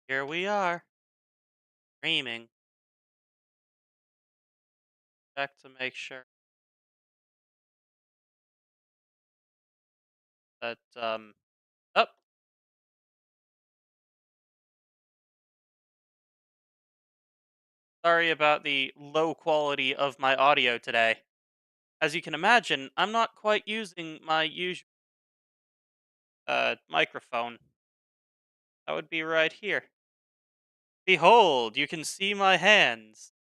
Here we are, streaming. Check to make sure that oh, sorry about the low quality of my audio today. As you can imagine, I'm not quite using my usual microphone. That would be right here. Behold, you can see my hands.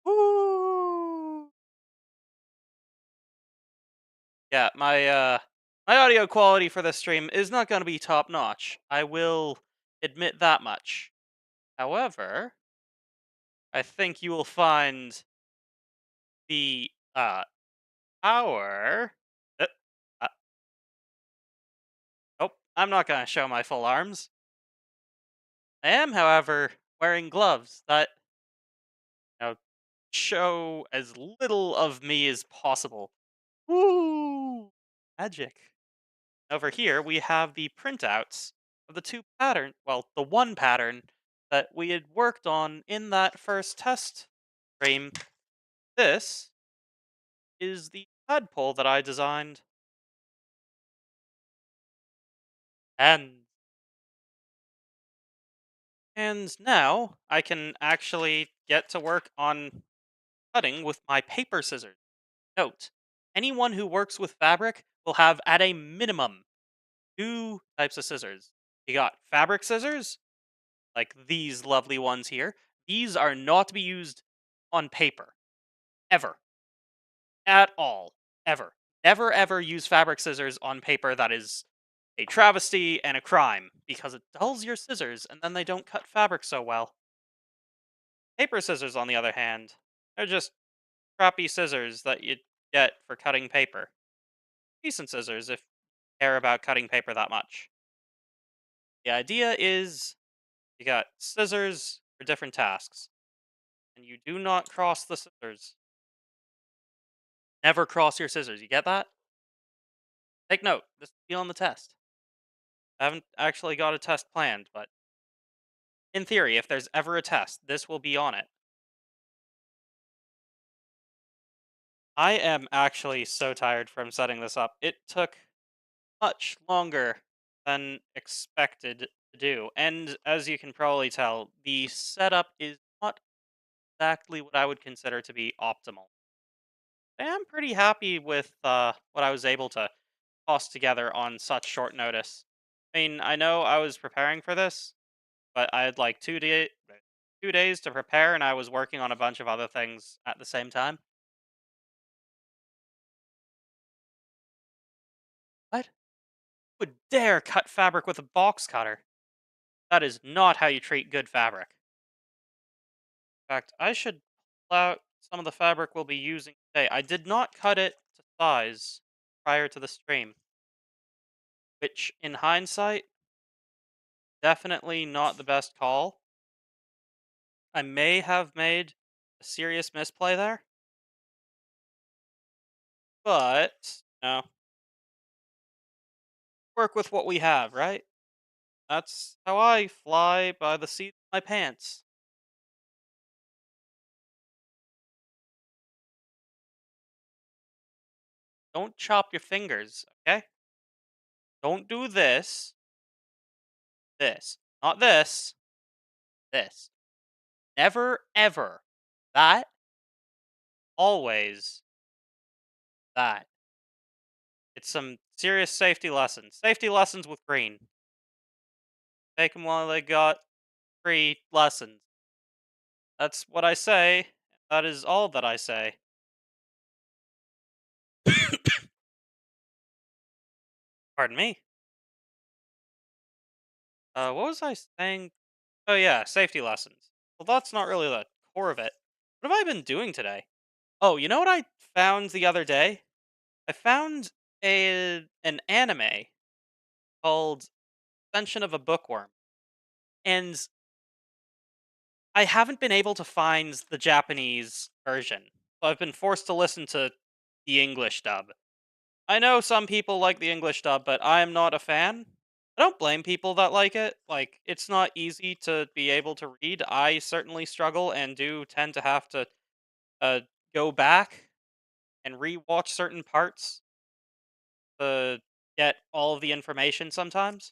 Woo! Yeah, my audio quality for this stream is not going to be top notch. I will admit that much. However, I think you will find the power. Uh, uh, oh, I'm not going to show my full arms. I am, however, wearing gloves that know, show as little of me as possible. Woo! Magic. Over here, we have the printouts of the the one pattern that we had worked on in that first test frame. This is the tadpole that I designed. And now I can actually get to work on cutting with my paper scissors. Note, anyone who works with fabric will have at a minimum two types of scissors. You got fabric scissors, like these lovely ones here. These are not to be used on paper. Ever. At all. Ever. Never ever use fabric scissors on paper. That is a travesty and a crime because it dulls your scissors and then they don't cut fabric so well. Paper scissors, on the other hand, they're just crappy scissors that you get for cutting paper. Decent scissors if you care about cutting paper that much. The idea is you got scissors for different tasks, and you do not cross the scissors. Never cross your scissors. You get that? Take note. This will be on the test. I haven't actually got a test planned, but in theory, if there's ever a test, this will be on it. I am actually so tired from setting this up. It took much longer than expected to do. And as you can probably tell, the setup is not exactly what I would consider to be optimal. I am pretty happy with what I was able to toss together on such short notice. I mean, I know I was preparing for this, but I had like 2 days to prepare, and I was working on a bunch of other things at the same time. What? Who would dare cut fabric with a box cutter? That is not how you treat good fabric. In fact, I should pull out some of the fabric we'll be using today. I did not cut it to size prior to the stream, which in hindsight, definitely not the best call. I may have made a serious misplay there, but work with what we have, right? That's how I fly by the seat of my pants. Don't chop your fingers, okay? Don't do this. This. Not this. This. Never, ever. That. Always that. It's some serious safety lessons. Safety lessons with green. Take them while they got free lessons. That's what I say. That is all that I say. Pardon me. What was I saying? Oh yeah, safety lessons. Well, that's not really the core of it. What have I been doing today? Oh, you know what I found the other day? I found an anime called Ascension of a Bookworm, and I haven't been able to find the Japanese version. So I've been forced to listen to the English dub. I know some people like the English dub, but I am not a fan. I don't blame people that like it. Like, it's not easy to be able to read. I certainly struggle and do tend to have to uh, go back and rewatch certain parts to get all of the information sometimes.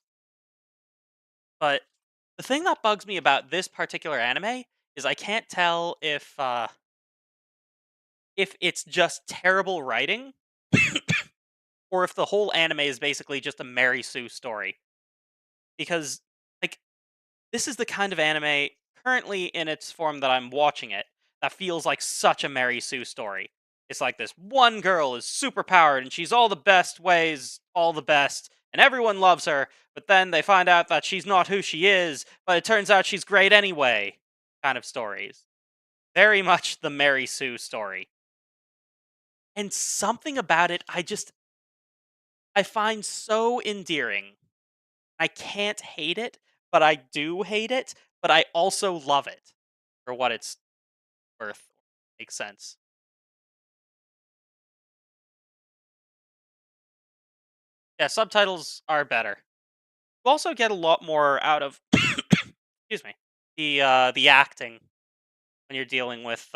But the thing that bugs me about this particular anime is I can't tell if it's just terrible writing or if the whole anime is basically just a Mary Sue story. Because like this is the kind of anime currently in its form that I'm watching it that feels like such a Mary Sue story. It's like this one girl is super powered and she's all the best ways, all the best, and everyone loves her, but then they find out that she's not who she is, but it turns out she's great anyway. Kind of stories. Very much the Mary Sue story. And something about it I find so endearing. I can't hate it, but I do hate it, but I also love it for what it's worth. Makes sense. Yeah, subtitles are better. You also get a lot more out of excuse me, the acting when you're dealing with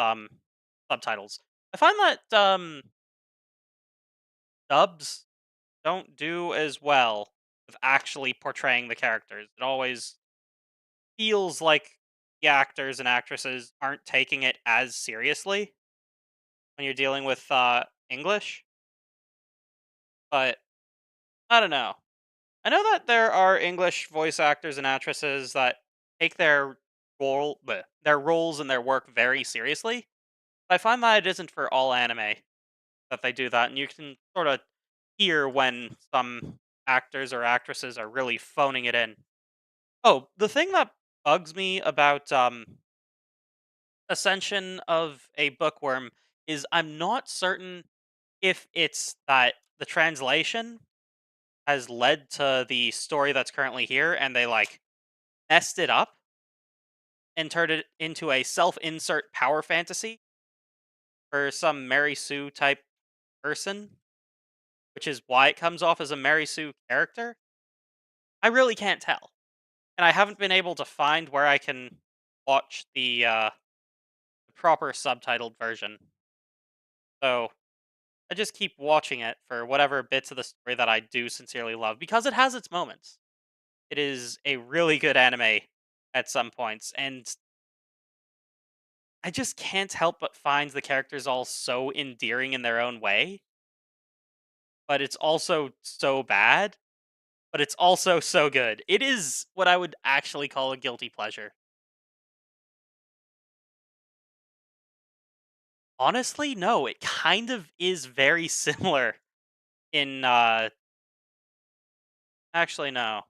subtitles. I find that dubs don't do as well with actually portraying the characters. It always feels like the actors and actresses aren't taking it as seriously when you're dealing with English. But I don't know. I know that there are English voice actors and actresses that take their roles and their work very seriously. I find that it isn't for all anime that they do that, and you can sort of hear when some actors or actresses are really phoning it in. Oh, the thing that bugs me about Ascension of a Bookworm is I'm not certain if it's that the translation has led to the story that's currently here and they like messed it up and turned it into a self-insert power fantasy for some Mary Sue type person, which is why it comes off as a Mary Sue character. I really can't tell. And I haven't been able to find where I can watch the proper subtitled version. So I just keep watching it for whatever bits of the story that I do sincerely love because it has its moments. It is a really good anime at some points, and I just can't help but find the characters all so endearing in their own way, but it's also so bad, but it's also so good. It is what I would actually call a guilty pleasure. Honestly, no, it kind of is very similar in actually no.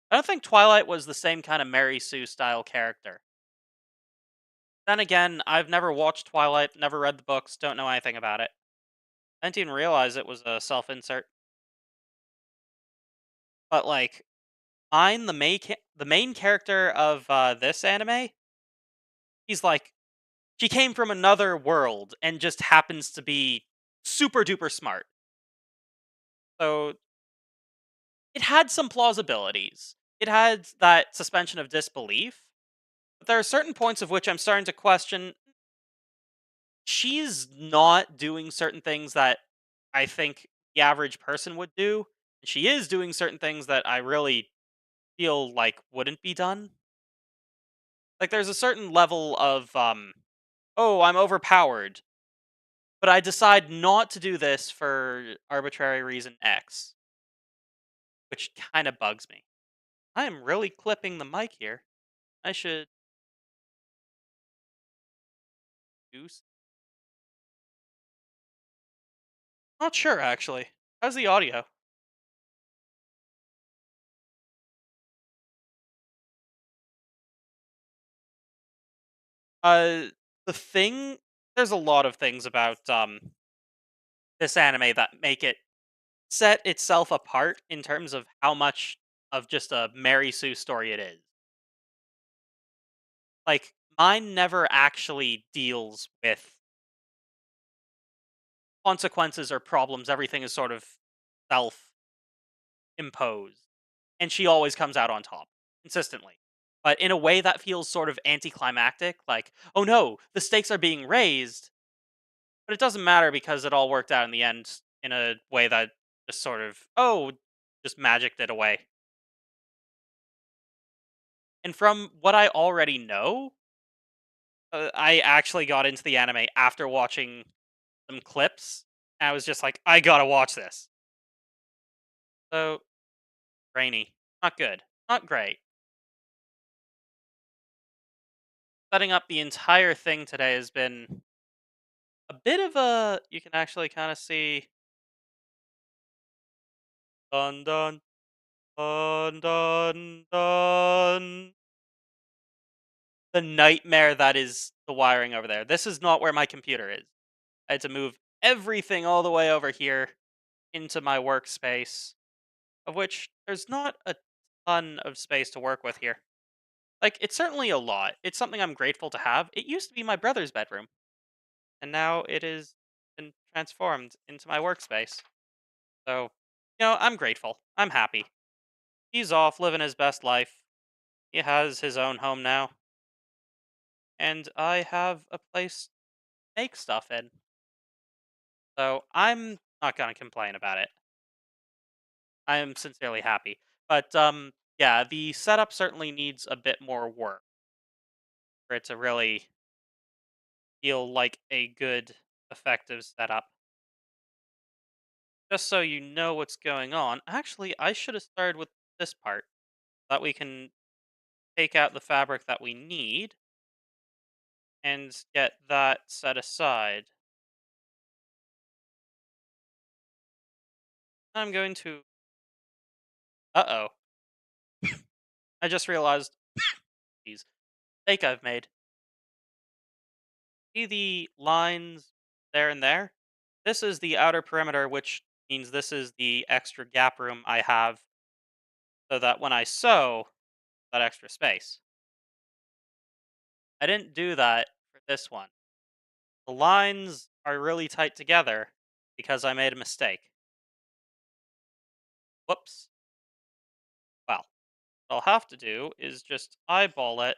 I don't think Twilight was the same kind of Mary Sue style character. Then again, I've never watched Twilight, never read the books, don't know anything about it. I didn't even realize it was a self-insert. But like mine, the main character of this anime, he's like she came from another world and just happens to be super duper smart. So it had some plausibilities. It had that suspension of disbelief, but there are certain points of which I'm starting to question she's not doing certain things that I think the average person would do. She is doing certain things that I really feel like wouldn't be done. Like there's a certain level of oh, I'm overpowered, but I decide not to do this for arbitrary reason X, which kind of bugs me. I am really clipping the mic here. I should do not sure actually. How's the audio? Uh the thing there's a lot of things about this anime that make it set itself apart in terms of how much of just a Mary Sue story it is. Like mine never actually deals with consequences or problems. Everything is sort of self. imposed, and she always comes out on top consistently. But in a way that feels sort of anticlimactic, like, oh no, the stakes are being raised, but it doesn't matter because it all worked out in the end in a way that just sort of, oh, just magicked it away. And from what I already know, I actually got into the anime after watching some clips. And I was just like, I gotta watch this. So, rainy. Not good. Not great. Setting up the entire thing today has been a bit of a. You can actually kind of see. Dun dun dun dun dun. The nightmare that is the wiring over there. This is not where my computer is. I had to move everything all the way over here into my workspace, of which there's not a ton of space to work with here. Like, it's certainly a lot. It's something I'm grateful to have. It used to be my brother's bedroom, and now it is been transformed into my workspace. So, I'm grateful. I'm happy. He's off living his best life. He has his own home now, and I have a place to make stuff in. So, I'm not going to complain about it. I am sincerely happy. But yeah, the setup certainly needs a bit more work for it to really feel like a good effective setup. Just so you know what's going on. Actually, I should have started with this part. That we can take out the fabric that we need and get that set aside. I'm going to. Uh oh. I just realized. Geez, mistake I've made. See the lines there and there? This is the outer perimeter, which means this is the extra gap room I have so that when I sew, that extra space. I didn't do that for this one. The lines are really tight together because I made a mistake. Whoops. Well, what I'll have to do is just eyeball it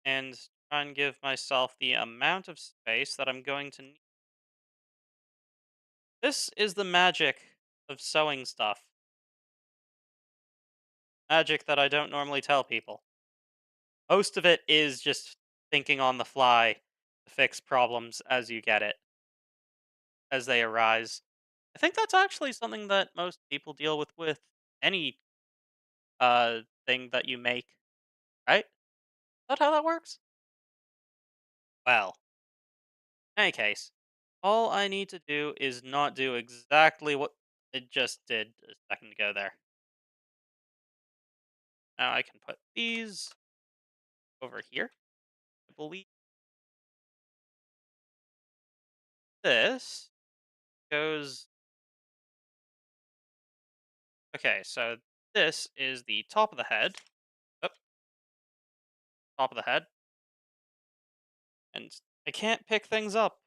and try and give myself the amount of space that I'm going to need. This is the magic of sewing stuff. Magic that I don't normally tell people. Most of it is just thinking on the fly to fix problems as you get it, as they arise. I think that's actually something that most people deal with any thing that you make, right? Is that how that works? Well, in any case, all I need to do is not do exactly what it just did a second ago there. Now I can put these over here. I believe this goes. Okay, so this is the top of the head. Oh, top of the head. And I can't pick things up.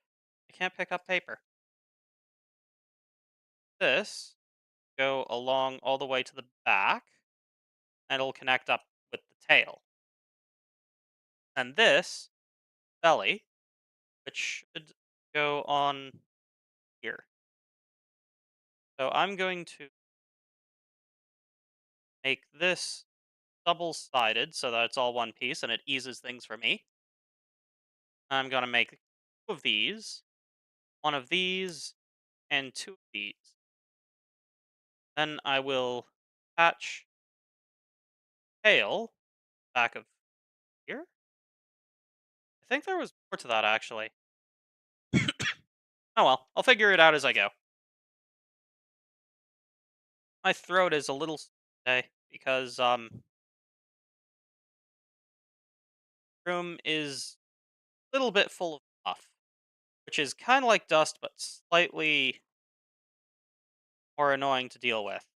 I can't pick up paper. This go along all the way to the back, and it'll connect up with the tail. And this belly, which should go on here. So I'm going to make this double-sided so that it's all one piece and it eases things for me. I'm going to make two of these, one of these, and two of these. Then I will attach tail back of here. I think there was more to that actually. Oh well, I'll figure it out as I go. My throat is a little today because room is a little bit full of puff, which is kind of like dust but slightly more annoying to deal with.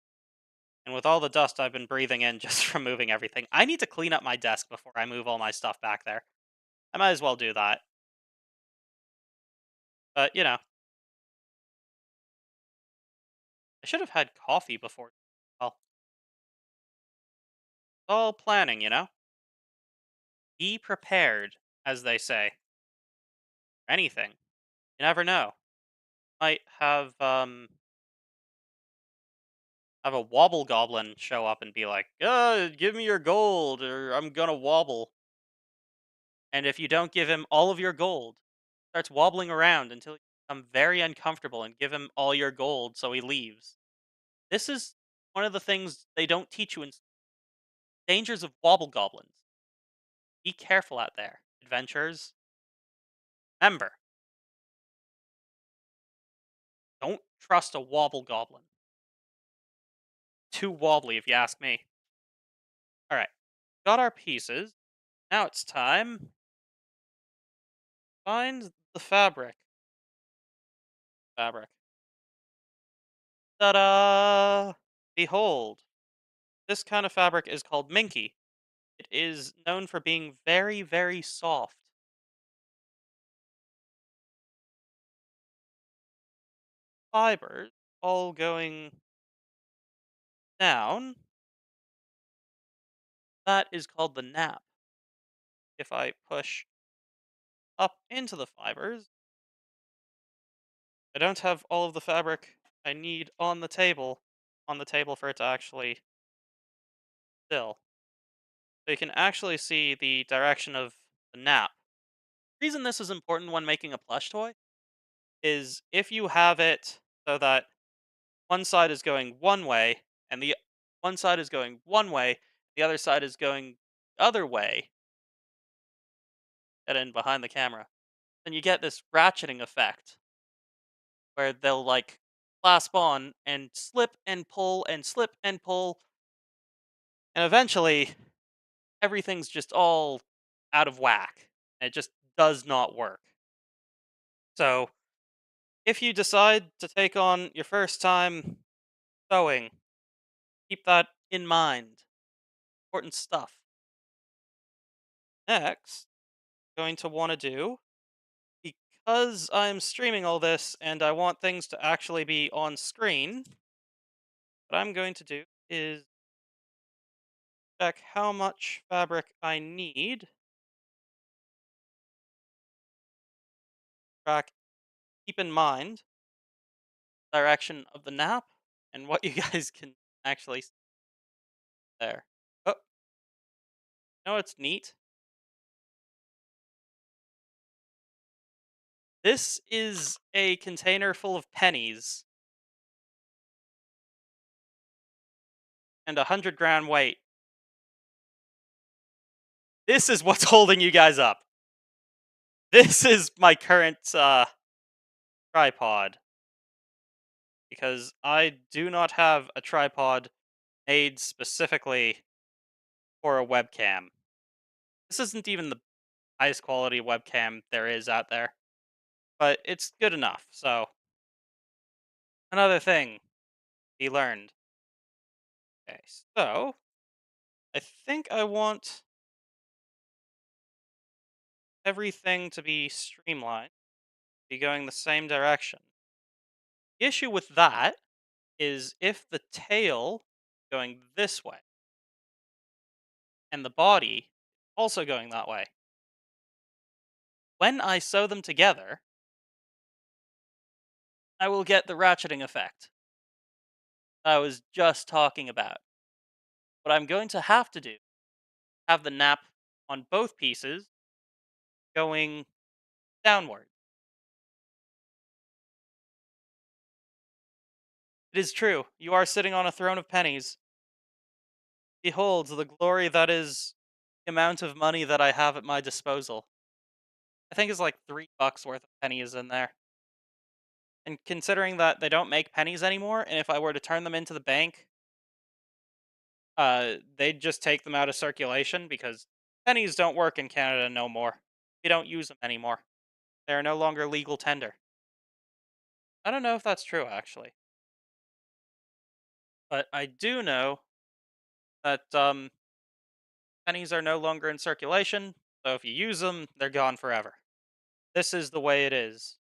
And with all the dust I've been breathing in just from moving everything, I need to clean up my desk before I move all my stuff back there. I might as well do that. But I should have had coffee before Well, it's all planning, you know? Be prepared, as they say. For anything. You never know. Might have a wobble goblin show up and be like, give me your gold or I'm gonna wobble. And if you don't give him all of your gold, starts wobbling around until you become very uncomfortable and give him all your gold so he leaves. This is one of the things they don't teach you in dangers of wobble goblins. Be careful out there, adventurers. Remember, don't trust a wobble goblin. Too wobbly, if you ask me. All right, got our pieces. Now it's time. Find the fabric. Fabric. Ta-da! Behold, this kind of fabric is called minky. It is known for being very, very soft. Fibers all going down. That is called the nap. If I push up into the fibers, I don't have all of the fabric I need on the table for it to actually fill. So you can actually see the direction of the nap. The reason this is important when making a plush toy is if you have it so that one side is going one way and the one side is going one way, the other side is going the other way, get in behind the camera, then you get this ratcheting effect where they'll like clasp on and slip and pull, and eventually everything's just all out of whack. And it just does not work. So if you decide to take on your first time sewing, keep that in mind. Important stuff. Next, going to want to do, because I'm streaming all this and I want things to actually be on screen, what I'm going to do is check how much fabric I need. Track, keep in mind direction of the nap and what you guys can actually see there. Oh, no, it's neat. This is a container full of pennies and 100 gram weight. This is what's holding you guys up. This is my current tripod because I do not have a tripod made specifically for a webcam. This isn't even the highest quality webcam there is out there, but it's good enough. So, another thing he learned. Okay, so I think I want everything to be streamlined, be going the same direction. The issue with that is if the tail going this way and the body also going that way. When I sew them together, I will get the ratcheting effect I was just talking about. What I'm going to have to do, have the nap on both pieces going downward. It is true, you are sitting on a throne of pennies. Behold the glory that is the amount of money that I have at my disposal. I think it's like $3 worth of pennies in there. And considering that they don't make pennies anymore, and if I were to turn them into the bank, they'd just take them out of circulation because pennies don't work in Canada no more. We don't use them anymore. They are no longer legal tender. I don't know if that's true actually, but I do know that pennies are no longer in circulation. So if you use them, they're gone forever. This is the way it is.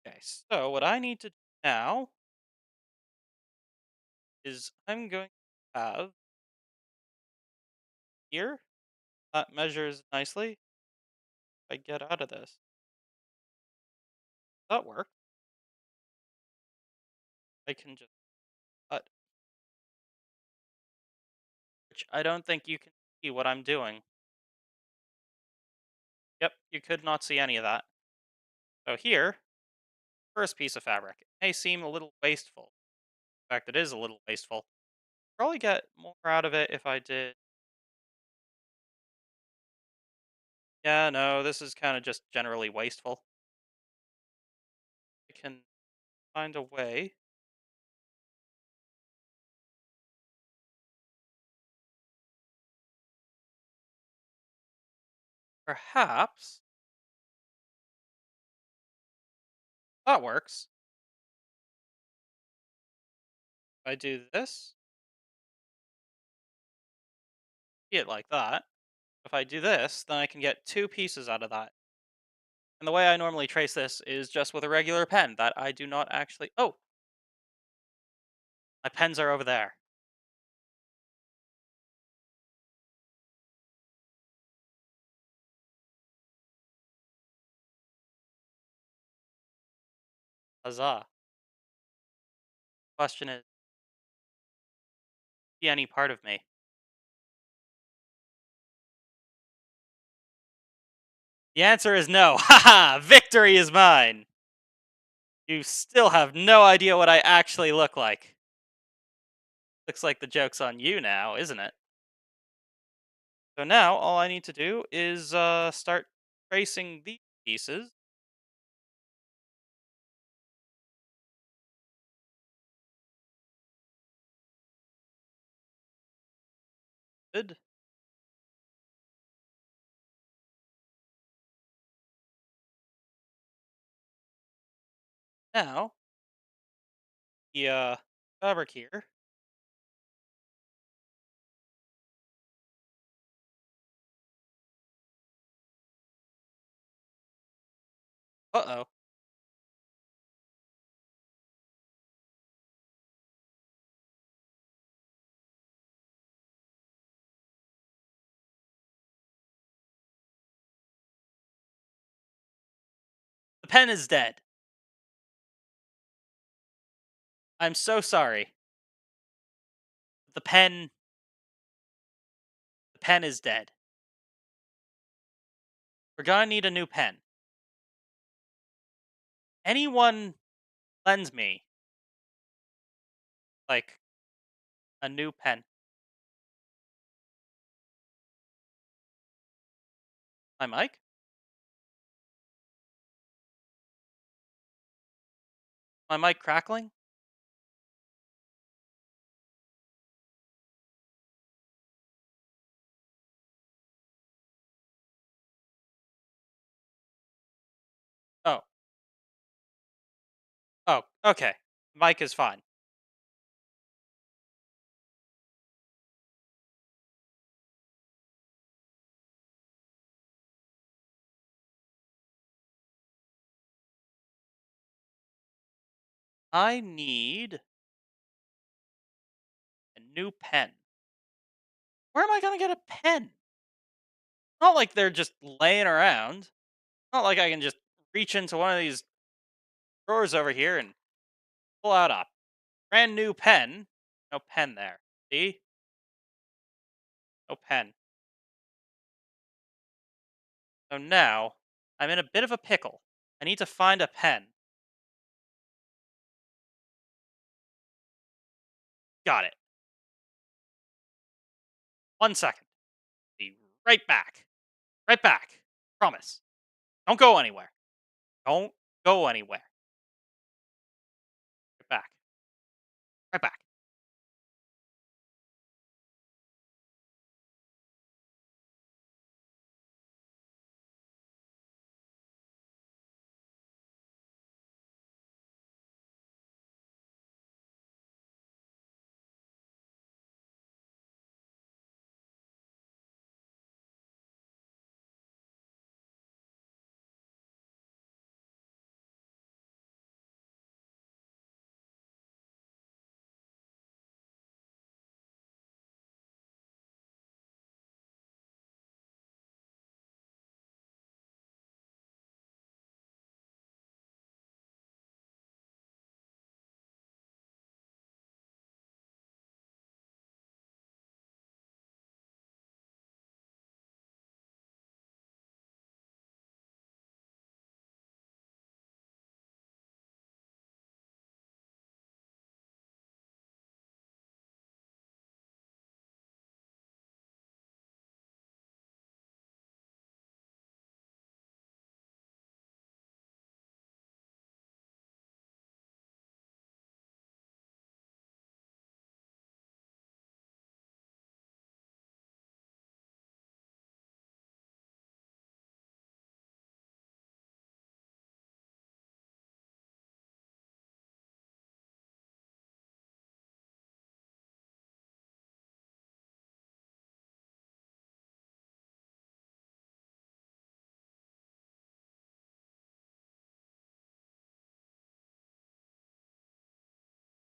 Okay, so what I need to do now is I'm going to have here that measures nicely. If I get out of this, that works. I can just cut, which I don't think you can see what I'm doing. Yep, you could not see any of that. So here, first piece of fabric. It may seem a little wasteful. In fact, it is a little wasteful. Probably get more out of it if I did. Yeah, no, this is kind of just generally wasteful. I can find a way. Perhaps that works. If I do this, see it like that. If I do this, then I can get two pieces out of that. And the way I normally trace this is just with a regular pen that I do not actually. Oh, my pens are over there. Huzzah. Question is, see any part of me? The answer is no. Haha! Victory is mine! You still have no idea what I actually look like. Looks like the joke's on you now, isn't it? So now all I need to do is start tracing these pieces. Good. Now, the fabric here. Uh oh. The pen is dead. I'm so sorry. The pen is dead. We're gonna need a new pen. Anyone lends me like a new pen? My mic? My mic crackling? Oh. Oh, okay. Mic is fine. I need a new pen. Where am I gonna get a pen? Not like they're just laying around. Not like I can just reach into one of these drawers over here and pull out a brand new pen. No pen there. See? No pen. So now I'm in a bit of a pickle. I need to find a pen. Got it. 1 second. Be right back. Right back. Promise. Don't go anywhere. Don't go anywhere. Right back. Right back.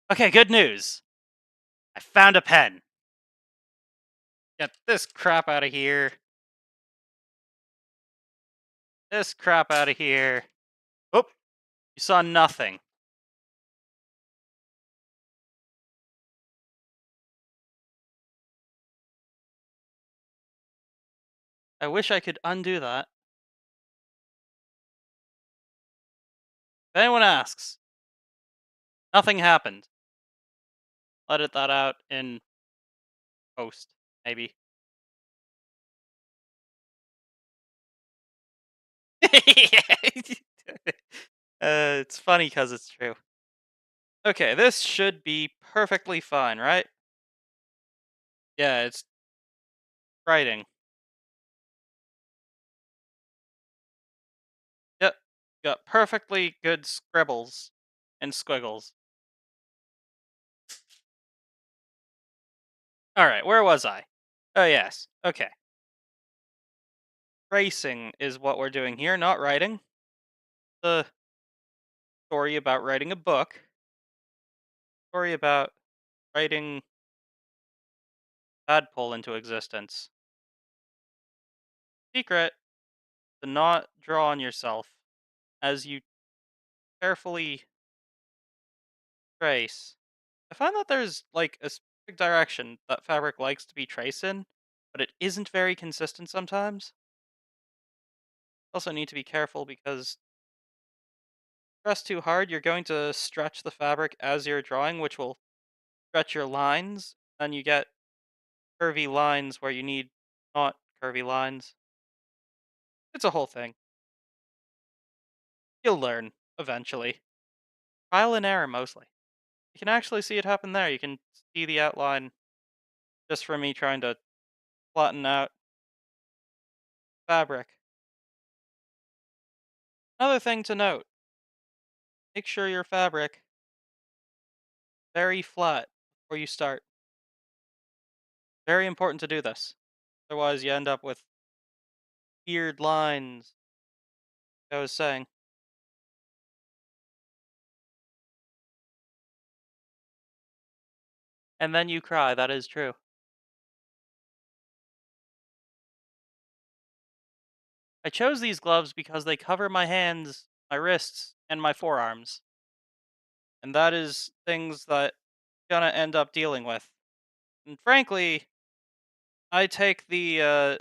Okay, good news. I found a pen. Get this crap out of here. This crap out of here. Oh, you saw nothing. I wish I could undo that. If anyone asks, nothing happened. Let that out in post, maybe. It's funny because it's true. Okay, this should be perfectly fine, right? Yeah, it's writing. Yep, got perfectly good scribbles and squiggles. All right, where was I? Oh yes. Okay, tracing is what we're doing here, not writing. The story about writing a book. Story about writing tadpole into existence. Secret to not draw on yourself as you carefully trace. I find that there's like a specific direction that fabric likes to be traced in, but it isn't very consistent sometimes. Also need to be careful because press too hard, you're going to stretch the fabric as you're drawing, which will stretch your lines, and you get curvy lines where you need not curvy lines. It's a whole thing. You'll learn eventually. Trial and error mostly. You can actually see it happen there. You can see the outline just from me trying to flatten out fabric. Another thing to note, make sure your fabric very flat before you start. Very important to do this. Otherwise you end up with weird lines. Like I was saying. And then you cry, that is true. I chose these gloves because they cover my hands, my wrists, and my forearms. And that is things that I'm gonna end up dealing with. And frankly, I take the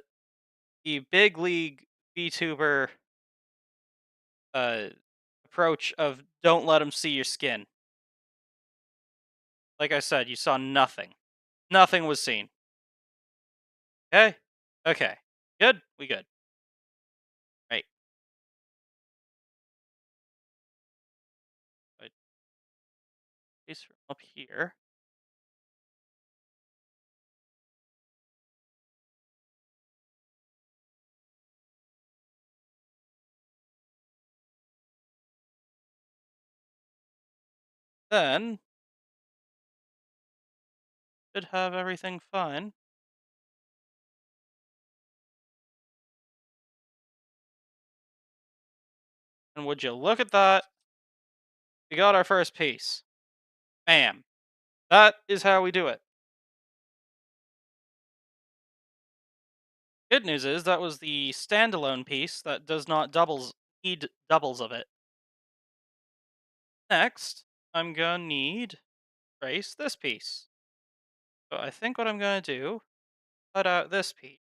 big league VTuber uh approach of don't let them see your skin. Like I said, you saw nothing. Nothing was seen. Okay? Okay. Good? We good. Right. Right. Piece from up here. Then should have everything fine. And would you look at that? We got our first piece. Bam. That is how we do it. Good news is that was the standalone piece that does not need doubles of it. Next, I'm gonna need trace this piece. So I think what I'm gonna do, cut out this piece.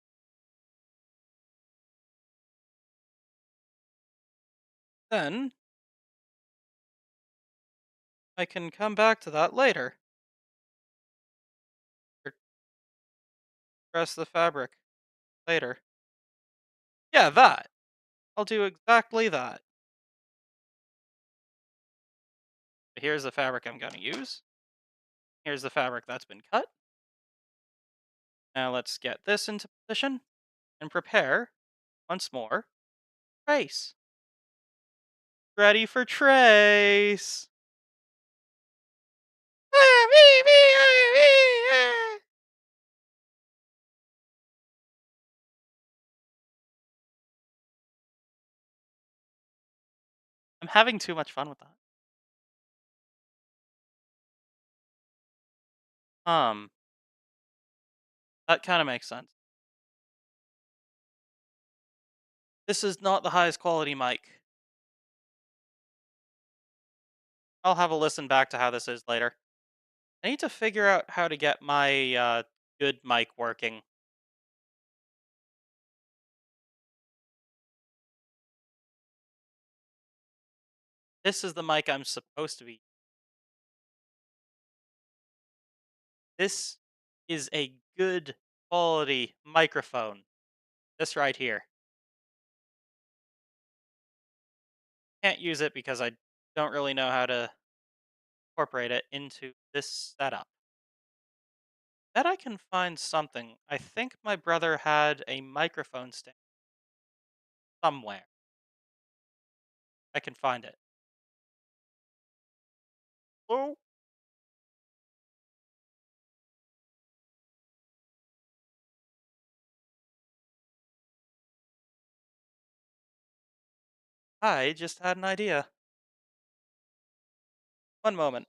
Then I can come back to that later. Or press the fabric later. Yeah, that. I'll do exactly that. Here's the fabric I'm gonna use. Here's the fabric that's been cut. Now let's get this into position and prepare once more. Trace. Ready for trace. I'm having too much fun with that. Um, that kind of makes sense. This is not the highest quality mic. I'll have a listen back to how this is later. I need to figure out how to get my good mic working. This is the mic I'm supposed to be. This is a good quality microphone. This right here. Can't use it because I don't really know how to incorporate it into this setup. Bet I can find something. I think my brother had a microphone stand somewhere. I can find it. Oh, I just had an idea. One moment.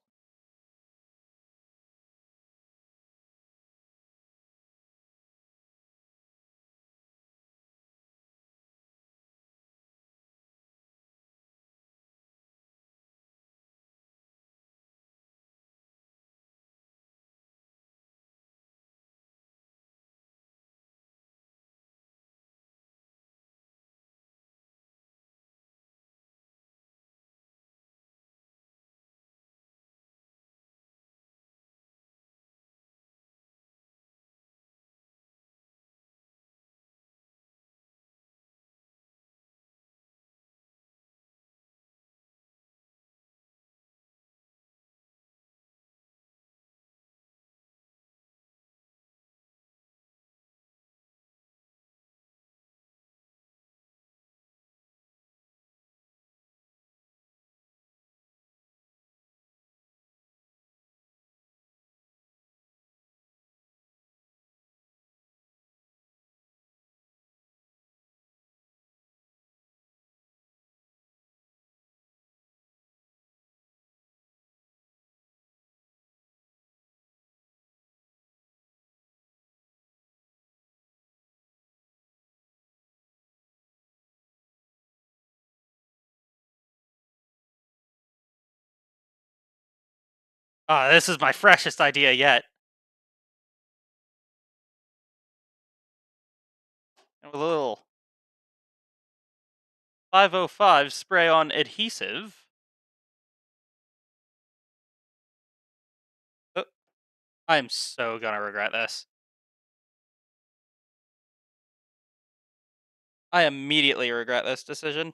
Ah, this is my freshest idea yet. And with a little 505 spray on adhesive. Oh, I'm so gonna regret this. I immediately regret this decision.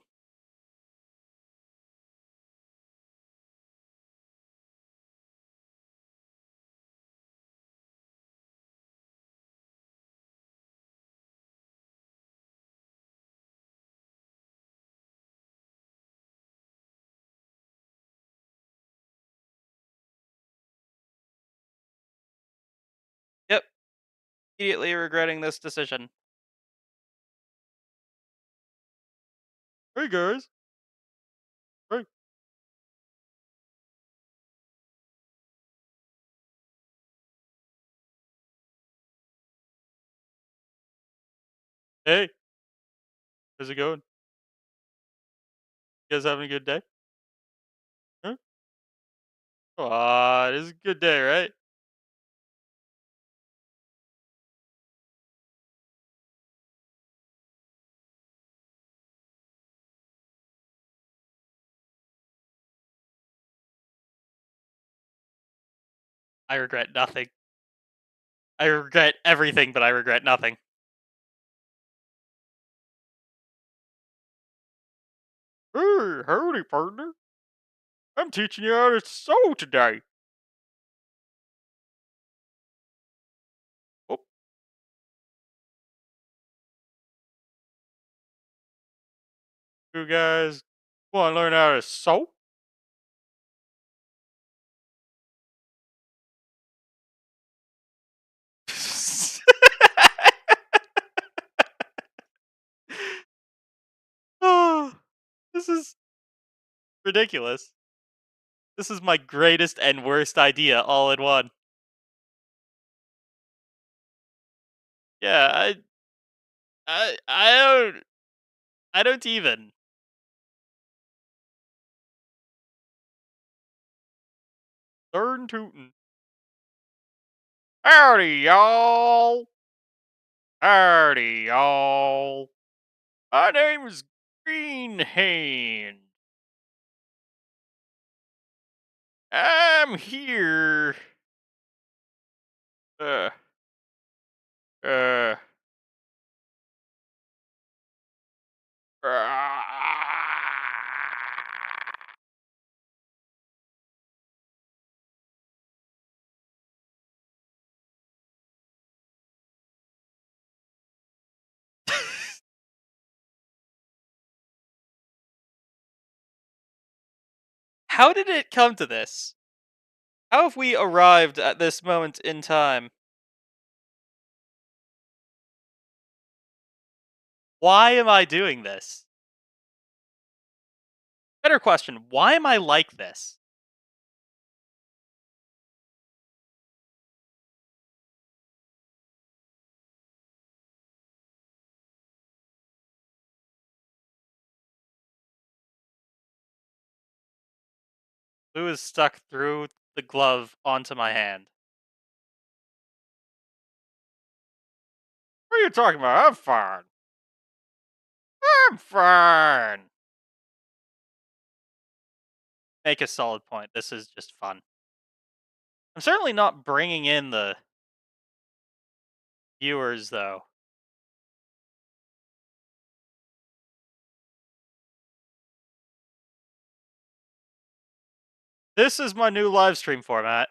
Yep, immediately regretting this decision. Hey guys. Hey. Hey, how's it going? You guys having a good day? Huh? Aw, this is a good day, right? I regret nothing. I regret everything, but I regret nothing. Hey, howdy, partner. I'm teaching you how to sew today. Oh, you guys want to learn how to sew? Oh, this is ridiculous. This is my greatest and worst idea all in one. Yeah, I I don't even. Darn tootin'. Howdy, y'all. Howdy, y'all. My name's Green Hand. I'm here. Uh, uh, How did it come to this? How have we arrived at this moment in time? Why am I doing this? Better question, why am I like this? Glue is stuck through the glove onto my hand. What are you talking about? I'm fine. I'm fine. Make a solid point. This is just fun. I'm certainly not bringing in the viewers, though. This is my new live stream format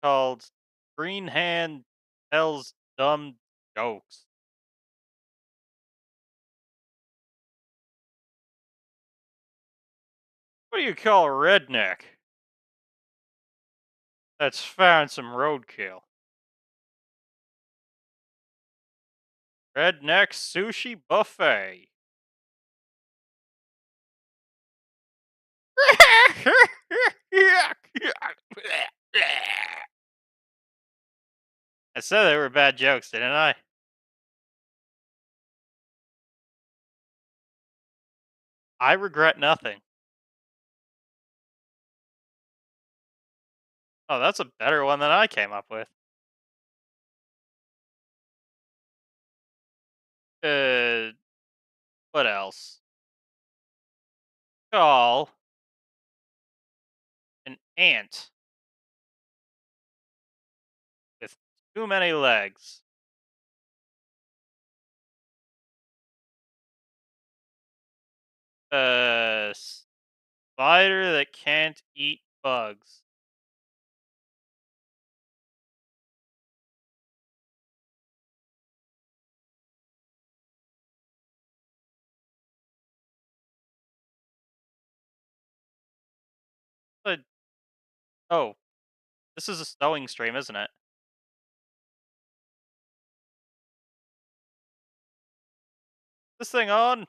called Green Hand Tells Dumb Jokes. What do you call a redneck that's found some roadkill? Redneck Sushi Buffet. I said they were bad jokes, didn't I? I regret nothing. Oh, that's a better one than I came up with. Uh, what else? Call an ant with too many legs. A spider that can't eat bugs. But, oh, this is a sewing stream, isn't it? This thing on?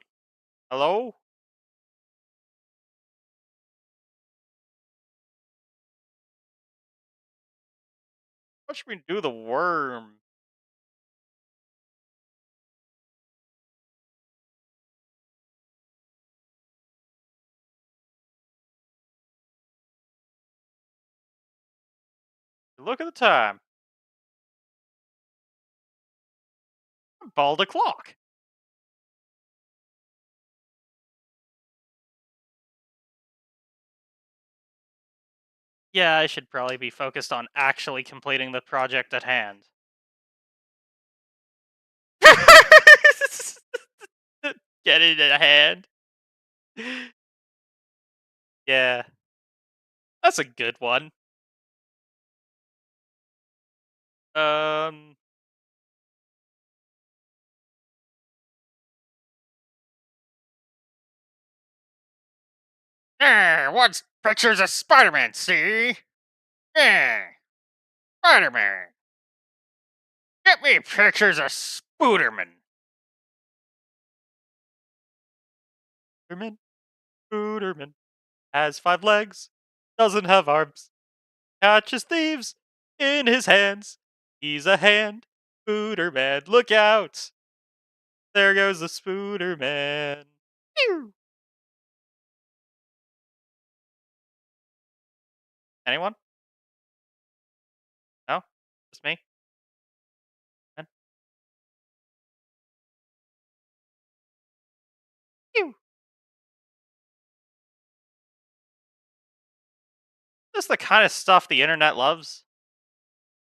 Hello? Watch me do the worm. Look at the time. Ball the clock. Yeah, I should probably be focused on actually completing the project at hand. Get it at hand. Yeah, that's a good one. Um, what's pictures of Spider-Man, see? Yeah, Spider-Man. Get me pictures of Spooderman. Spooderman, Spooderman has 5 legs, doesn't have arms, catches thieves in his hands. He's a hand Spooderman, look out! There goes the Spooderman. Pew! Anyone? No? Just me? And pew! This is the kind of stuff the internet loves.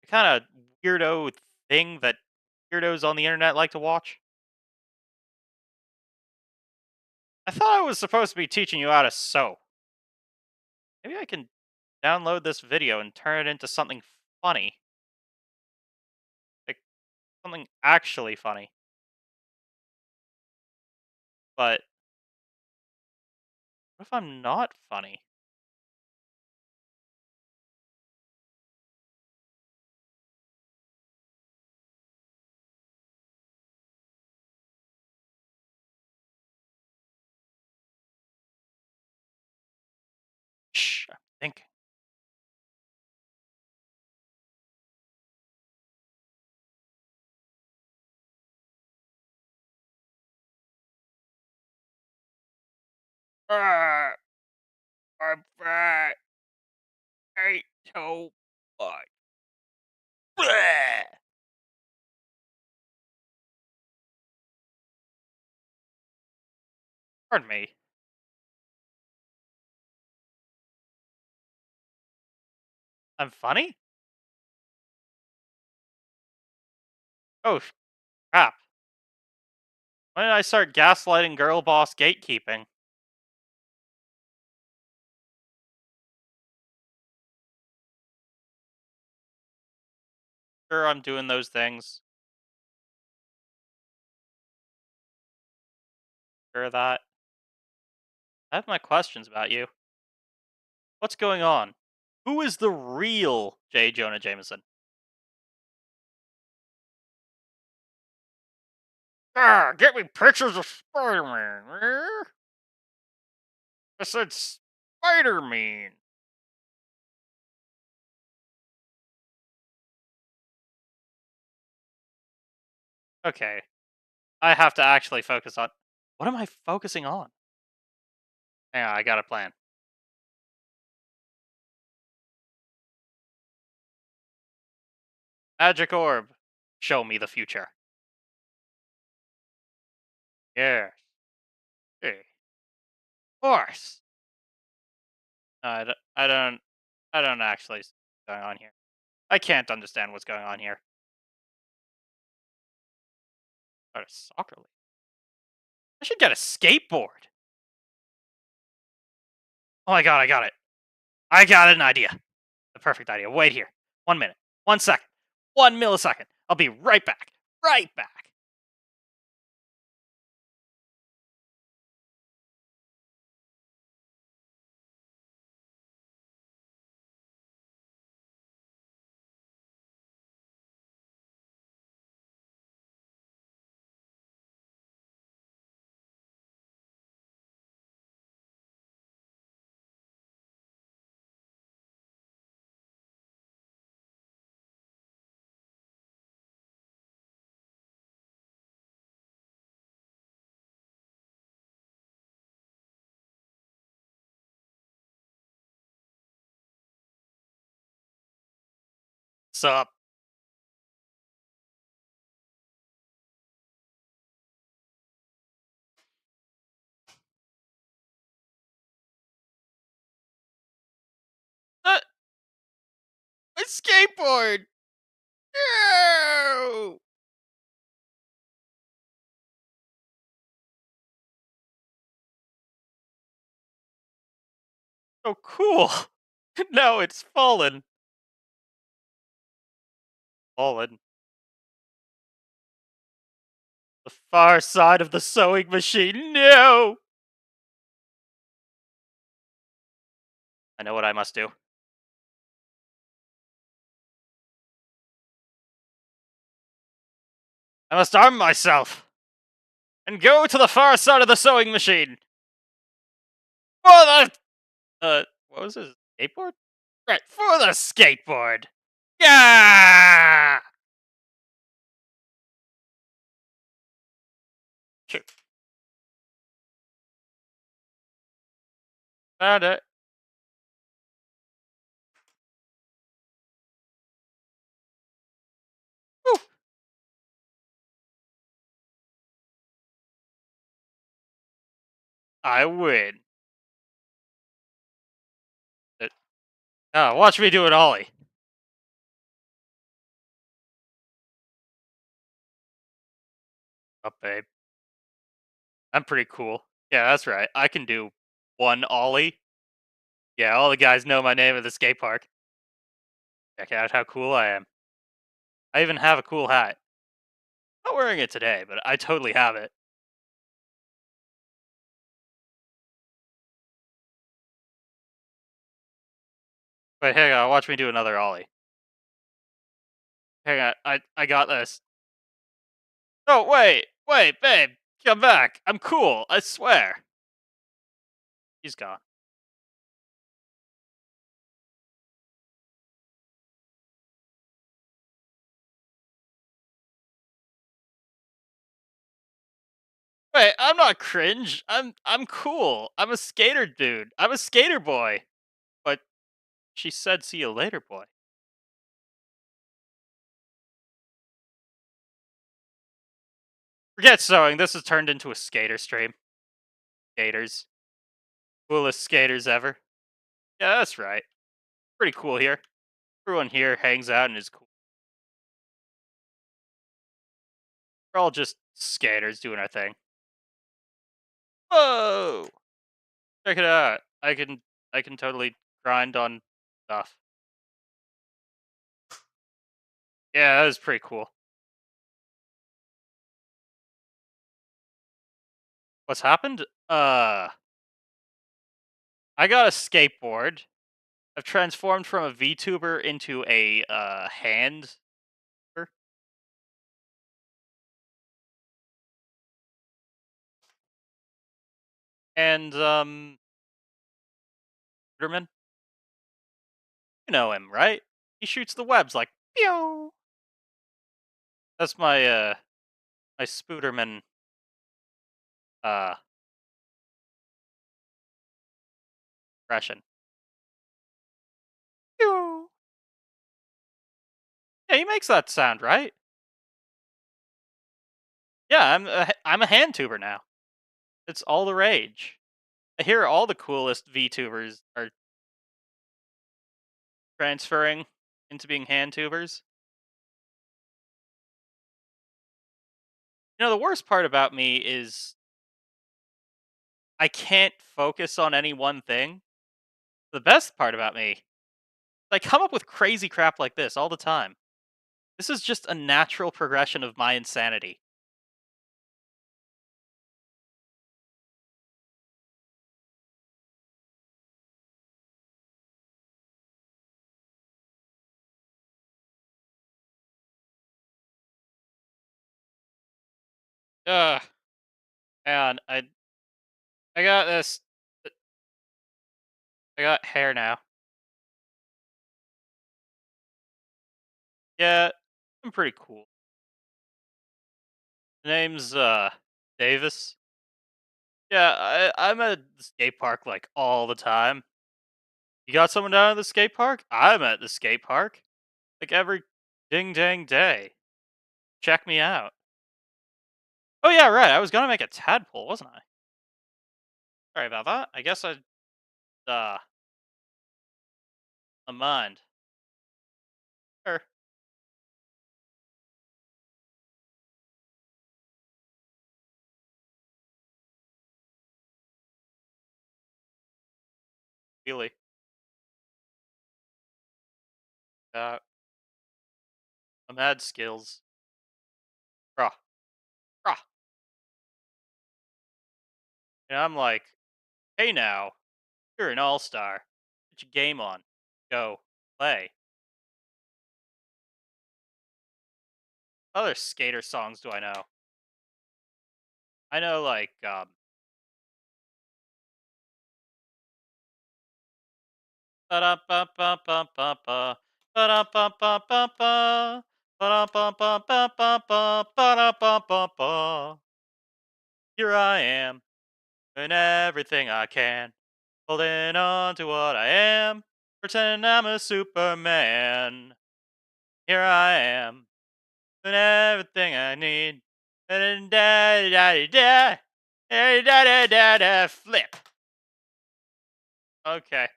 The kind of weirdo thing that weirdos on the internet like to watch. I thought I was supposed to be teaching you how to sew. Maybe I can download this video and turn it into something funny. Like, something actually funny. But what if I'm not funny? Shh, I'm thinking. Ah, I'm fat. I ate so much. Bleh. Pardon me. I'm funny? Oh, crap. When did I start gaslighting girl boss gatekeeping? Sure, I'm doing those things. Sure that. I have my questions about you. What's going on? Who is the real J. Jonah Jameson? Ah, get me pictures of Spider-Man. I said Spider-Man. Okay, I have to actually focus on. What am I focusing on? Hang on, I got a plan. Magic orb. Show me the future. Yes. Hey. Of course. No, I don't actually see what's going on here. I can't understand what's going on here. Got a soccer league. I should get a skateboard. Oh my god, I got it. I got an idea. The perfect idea. Wait here. 1 minute. 1 second. 1 millisecond. I'll be right back. Right back. Sup? My skateboard! No! Oh, cool. No, it's fallen. Fallen. The far side of the sewing machine. No! I know what I must do. I must arm myself and go to the far side of the sewing machine. For the what was it? Skateboard? Right, for the skateboard. Yeah! Sure. Found it. Woo! I win. Watch me do an ollie. Oh, babe. I'm pretty cool. Yeah, that's right. I can do one ollie. Yeah, all the guys know my name at the skate park. Check out how cool I am. I even have a cool hat. Not wearing it today, but I totally have it. But hang on, watch me do another ollie. Hang on, I got this. Oh wait, babe, come back. I'm cool. I swear. He's gone. Wait, I'm not cringe. I'm cool. I'm a skater dude. I'm a skater boy. But she said, "See you later, boy." Forget sewing. This has turned into a skater stream. Skaters, coolest skaters ever. Yeah, that's right. Pretty cool here. Everyone here hangs out and is cool. We're all just skaters doing our thing. Whoa! Check it out. I can totally grind on stuff. Yeah, that was pretty cool. What's happened? I got a skateboard. I've transformed from a VTuber into a hand. And Spooderman, you know him, right? He shoots the webs like pew. That's my Spooderman uh impression. Pew. Yeah, he makes that sound, right? Yeah, I'm a hand tuber now. It's all the rage. I hear all the coolest VTubers are transferring into being hand tubers. You know, the worst part about me is I can't focus on any one thing. The best part about me is I come up with crazy crap like this all the time. This is just a natural progression of my insanity. Ugh, and I got this. I got hair now. Yeah, I'm pretty cool. The name's Davis. Yeah, I'm at the skate park like all the time. You got someone down at the skate park? I'm at the skate park like every ding dang day. Check me out. Oh yeah, right. I was gonna make a tadpole, wasn't I? Sorry about that. I guess I uh a mind. Sure. Really. Uh I'm mad skills. Rah. Rah. And I'm like, hey now, you're an all-star. Get your game on. Go. Play. Other skater songs do I know? I know like ba-da-ba-ba-ba-ba-ba, ba-da-ba-ba-ba-ba, ba-da-ba-ba-ba-ba-ba, ba-da-ba-ba-ba. Here I am, doing everything I can, holding on to what I am, pretending I'm a Superman. Here I am, doing everything I need. Da da da da da da da da da flip. Okay,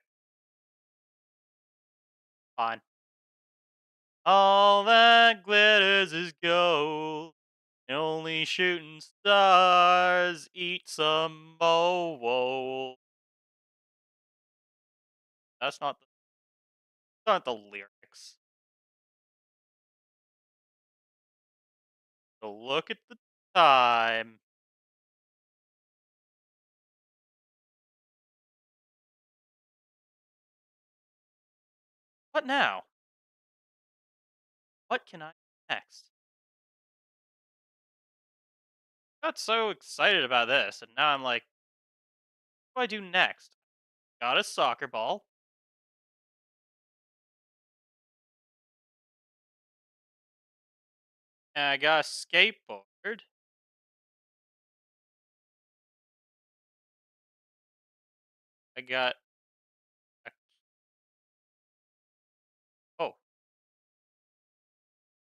fine. All that glitters is gold. And only shooting stars eat some more. That's not the lyrics. So look at the time. What now? What can I do next? Got so excited about this, and now I'm like, what do I do next? Got a soccer ball. And I got a skateboard. I got a oh,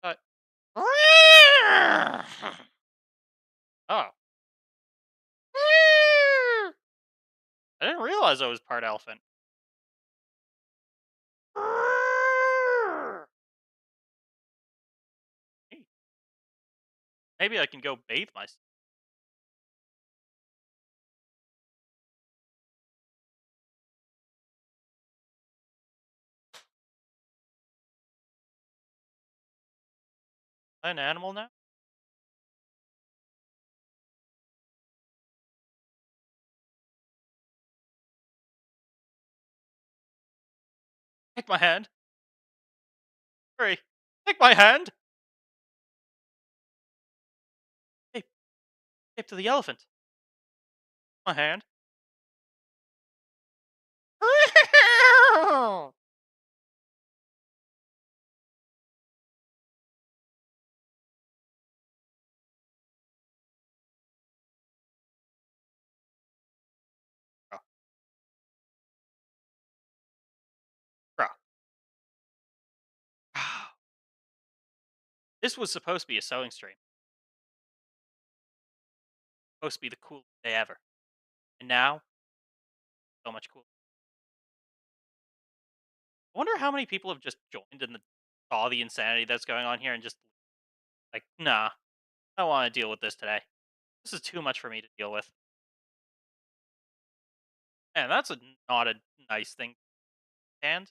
got oh. I didn't realize I was part elephant. Hey, maybe I can go bathe myself. Am I an animal now? Take my hand. Hurry. Take my hand. Hey, escape to the elephant. My hand. Oh, bro, bro. This was supposed to be a sewing stream. Supposed to be the coolest day ever. And now, so much cooler. I wonder how many people have just joined and saw the insanity that's going on here and just like, nah, I don't want to deal with this today. This is too much for me to deal with. And that's not a nice thing. And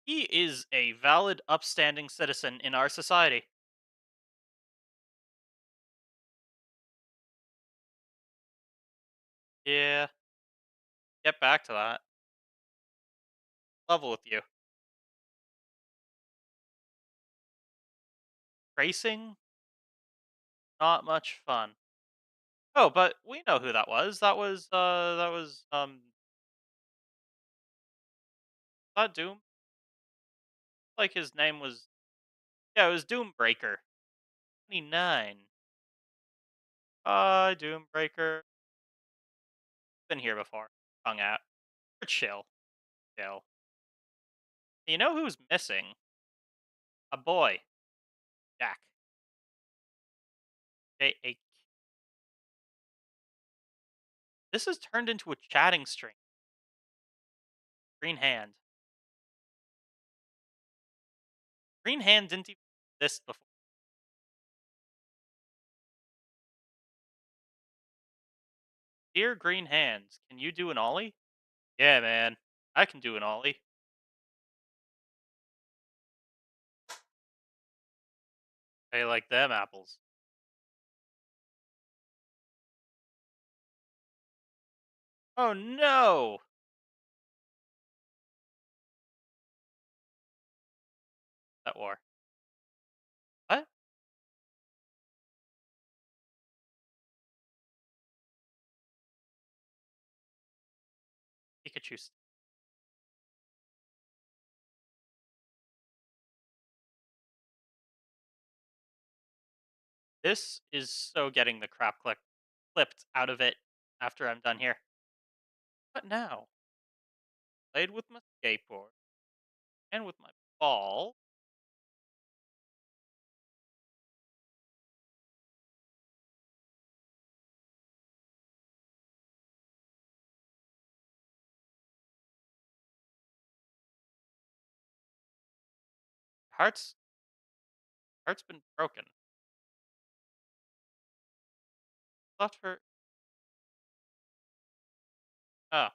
he is a valid, upstanding citizen in our society. Yeah, get back to that. Level with you. Racing, not much fun. Oh, but we know who that was. That was that Doom. Like his name was yeah, it was Doombreaker. 29. Doombreaker. Been here before. Hung out. We're chill. Chill. You know who's missing? A boy. Jack. A This has turned into a chatting string. Green hand. Green hand didn't even exist before. Dear Green Hands, can you do an ollie? Yeah, man. I can do an ollie. I like them apples. Oh no! That war. What? Pikachu. This is so getting the crap click. clipped out of it after I'm done here. But now, played with my skateboard and with my ball. Heart's heart's been broken. Left for oh,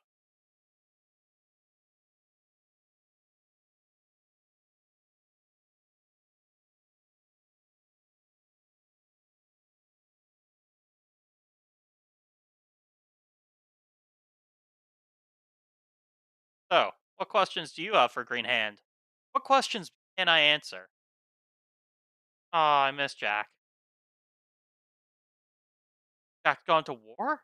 so what questions do you have for Green Hand? What questions can I answer? Oh, I miss Jack. Jack's gone to war?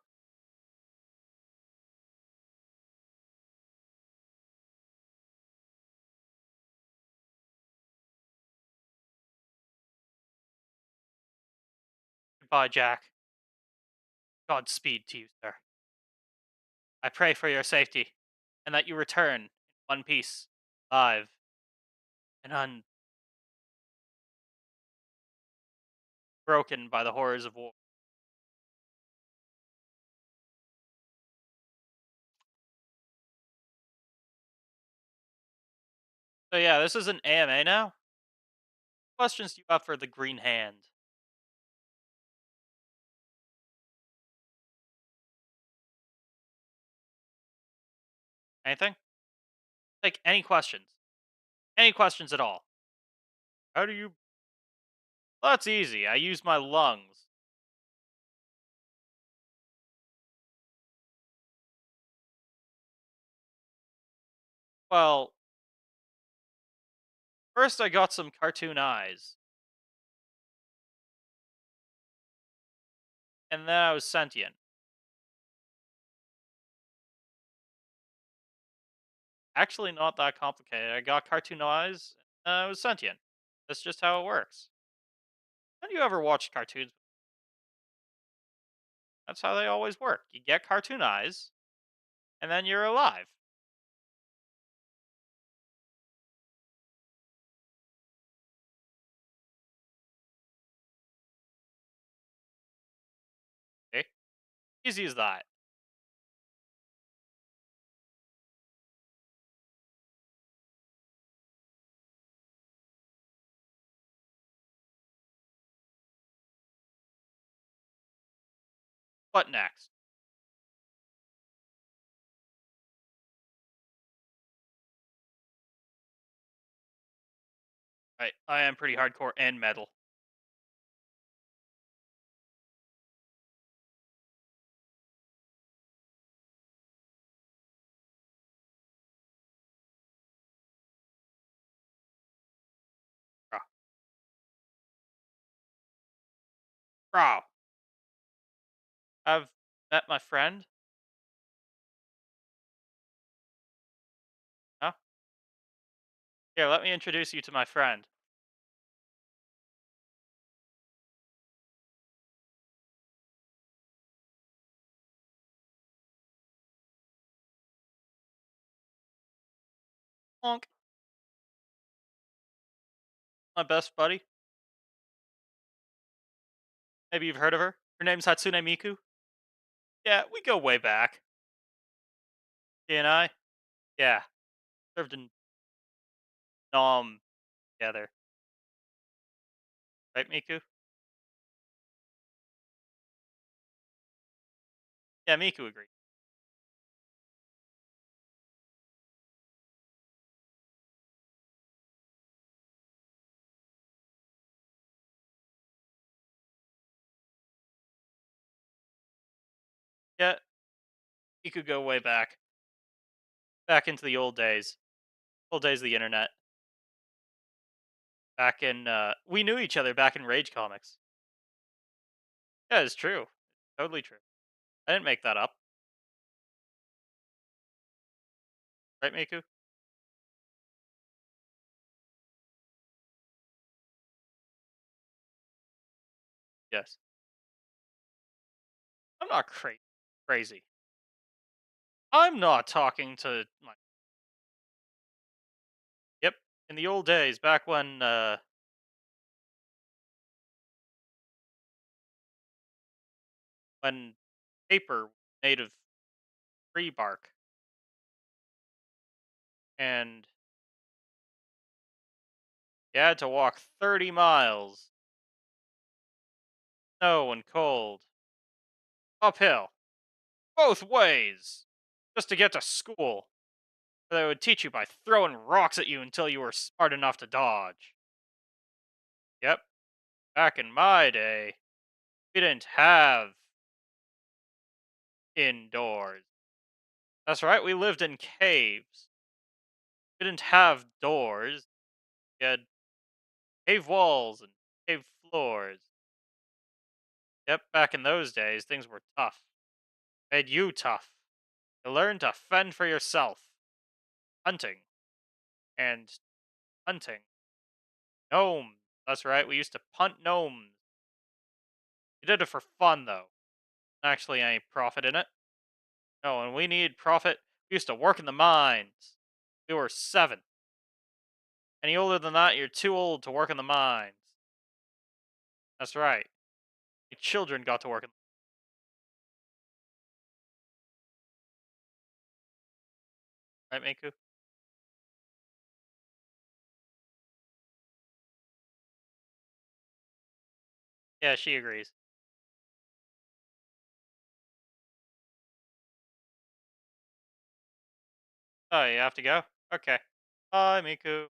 Goodbye, Jack. Godspeed to you, sir. I pray for your safety, and that you return in one piece, alive, and unbroken by the horrors of war. So yeah, this is an AMA now. Questions do you have for the Green Hand? Anything? Like any questions? Any questions at all? How do you? Well, that's easy. I use my lungs. Well, first I got some cartoon eyes, and then I was sentient. Actually, not that complicated. I got cartoon eyes, and I was sentient. That's just how it works. Have you ever watched cartoons? That's how they always work. You get cartoon eyes, and then you're alive. Okay? Easy as that. What next? Right. I am pretty hardcore and metal. Bro. Bro. I've met my friend. Huh? Here, let me introduce you to my friend. Honk. My best buddy. Maybe you've heard of her. Her name's Hatsune Miku. Yeah, we go way back. She and I. Yeah. Served in Nom together. Right, Miku? Yeah, Miku agreed. Yeah, you could go way back. Back into the old days. Old days of the internet. Back in, we knew each other back in Rage Comics. Yeah, it's true. Totally true. I didn't make that up. Right, Miku? Yes. I'm not crazy. I'm not talking to my. Yep. In the old days, back when paper was made of tree bark, and you had to walk 30 miles, snow and cold, uphill, both ways, just to get to school. They would teach you by throwing rocks at you until you were smart enough to dodge. Yep. Back in my day, we didn't have indoors. That's right, we lived in caves. We didn't have doors. We had cave walls and cave floors. Yep, back in those days, things were tough. Made you tough. You learned to fend for yourself. Hunting. And hunting. Gnomes. That's right, we used to punt gnomes. We did it for fun, though. Actually, any profit in it. No, when we needed profit, we used to work in the mines. We were 7. Any older than that, you're too old to work in the mines. That's right. Your children got to work in. Right, Miku? Yeah, she agrees. Oh, you have to go? Okay. Bye, Miku.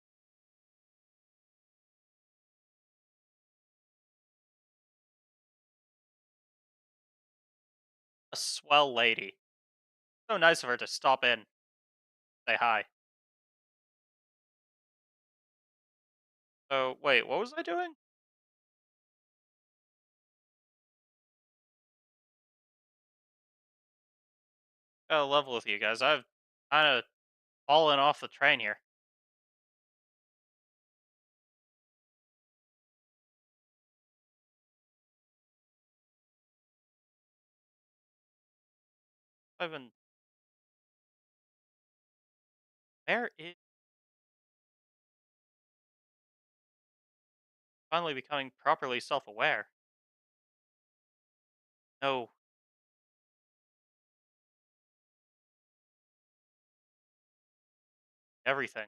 A swell lady. So nice of her to stop in, say hi. So, wait, what was I doing? Gotta level with you guys. I've kind of fallen off the train here. I've been. Where is finally becoming properly self aware? No, everything.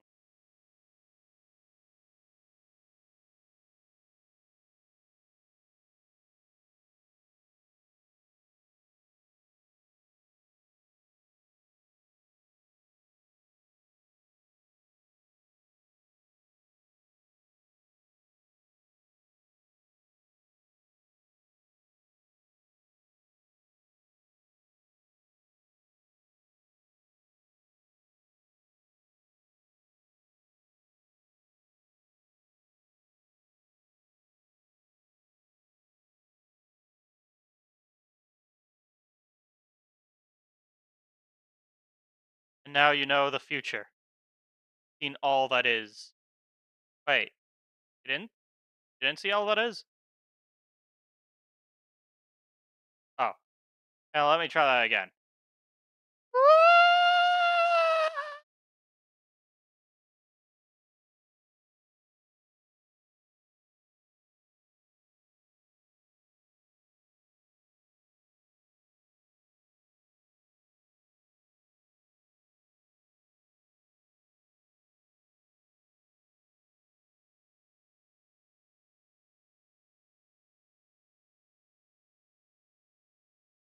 And now you know the future. Seen all that is. Wait, you didn't? You didn't see all that is? Oh, now let me try that again.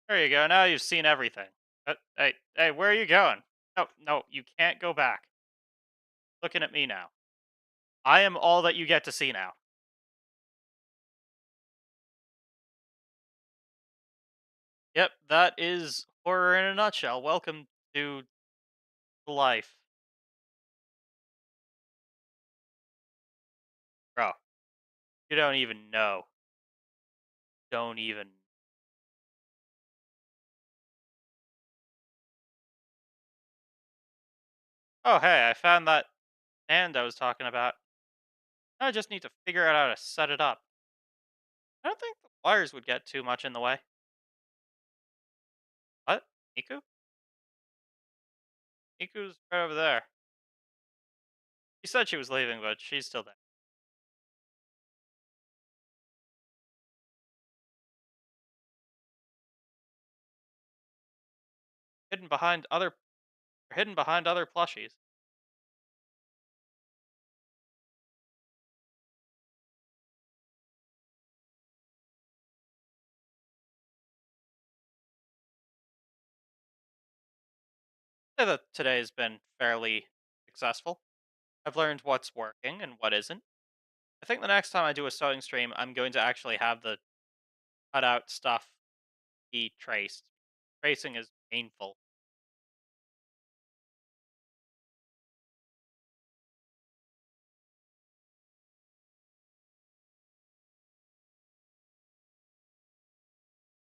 There you go. Now you've seen everything. Hey, where are you going? No, no, you can't go back. Looking at me now. I am all that you get to see now. Yep, that is horror in a nutshell. Welcome to life. Bro, you don't even know. Don't even. Oh, hey, I found that stand I was talking about. I just need to figure out how to set it up. I don't think the wires would get too much in the way. Miku? Miku's right over there. She said she was leaving, but she's still there. Hidden behind other hidden behind other plushies. Say that today's been fairly successful. I've learned what's working and what isn't. I think the next time I do a sewing stream, I'm going to actually have the cut out stuff be traced. Tracing is painful.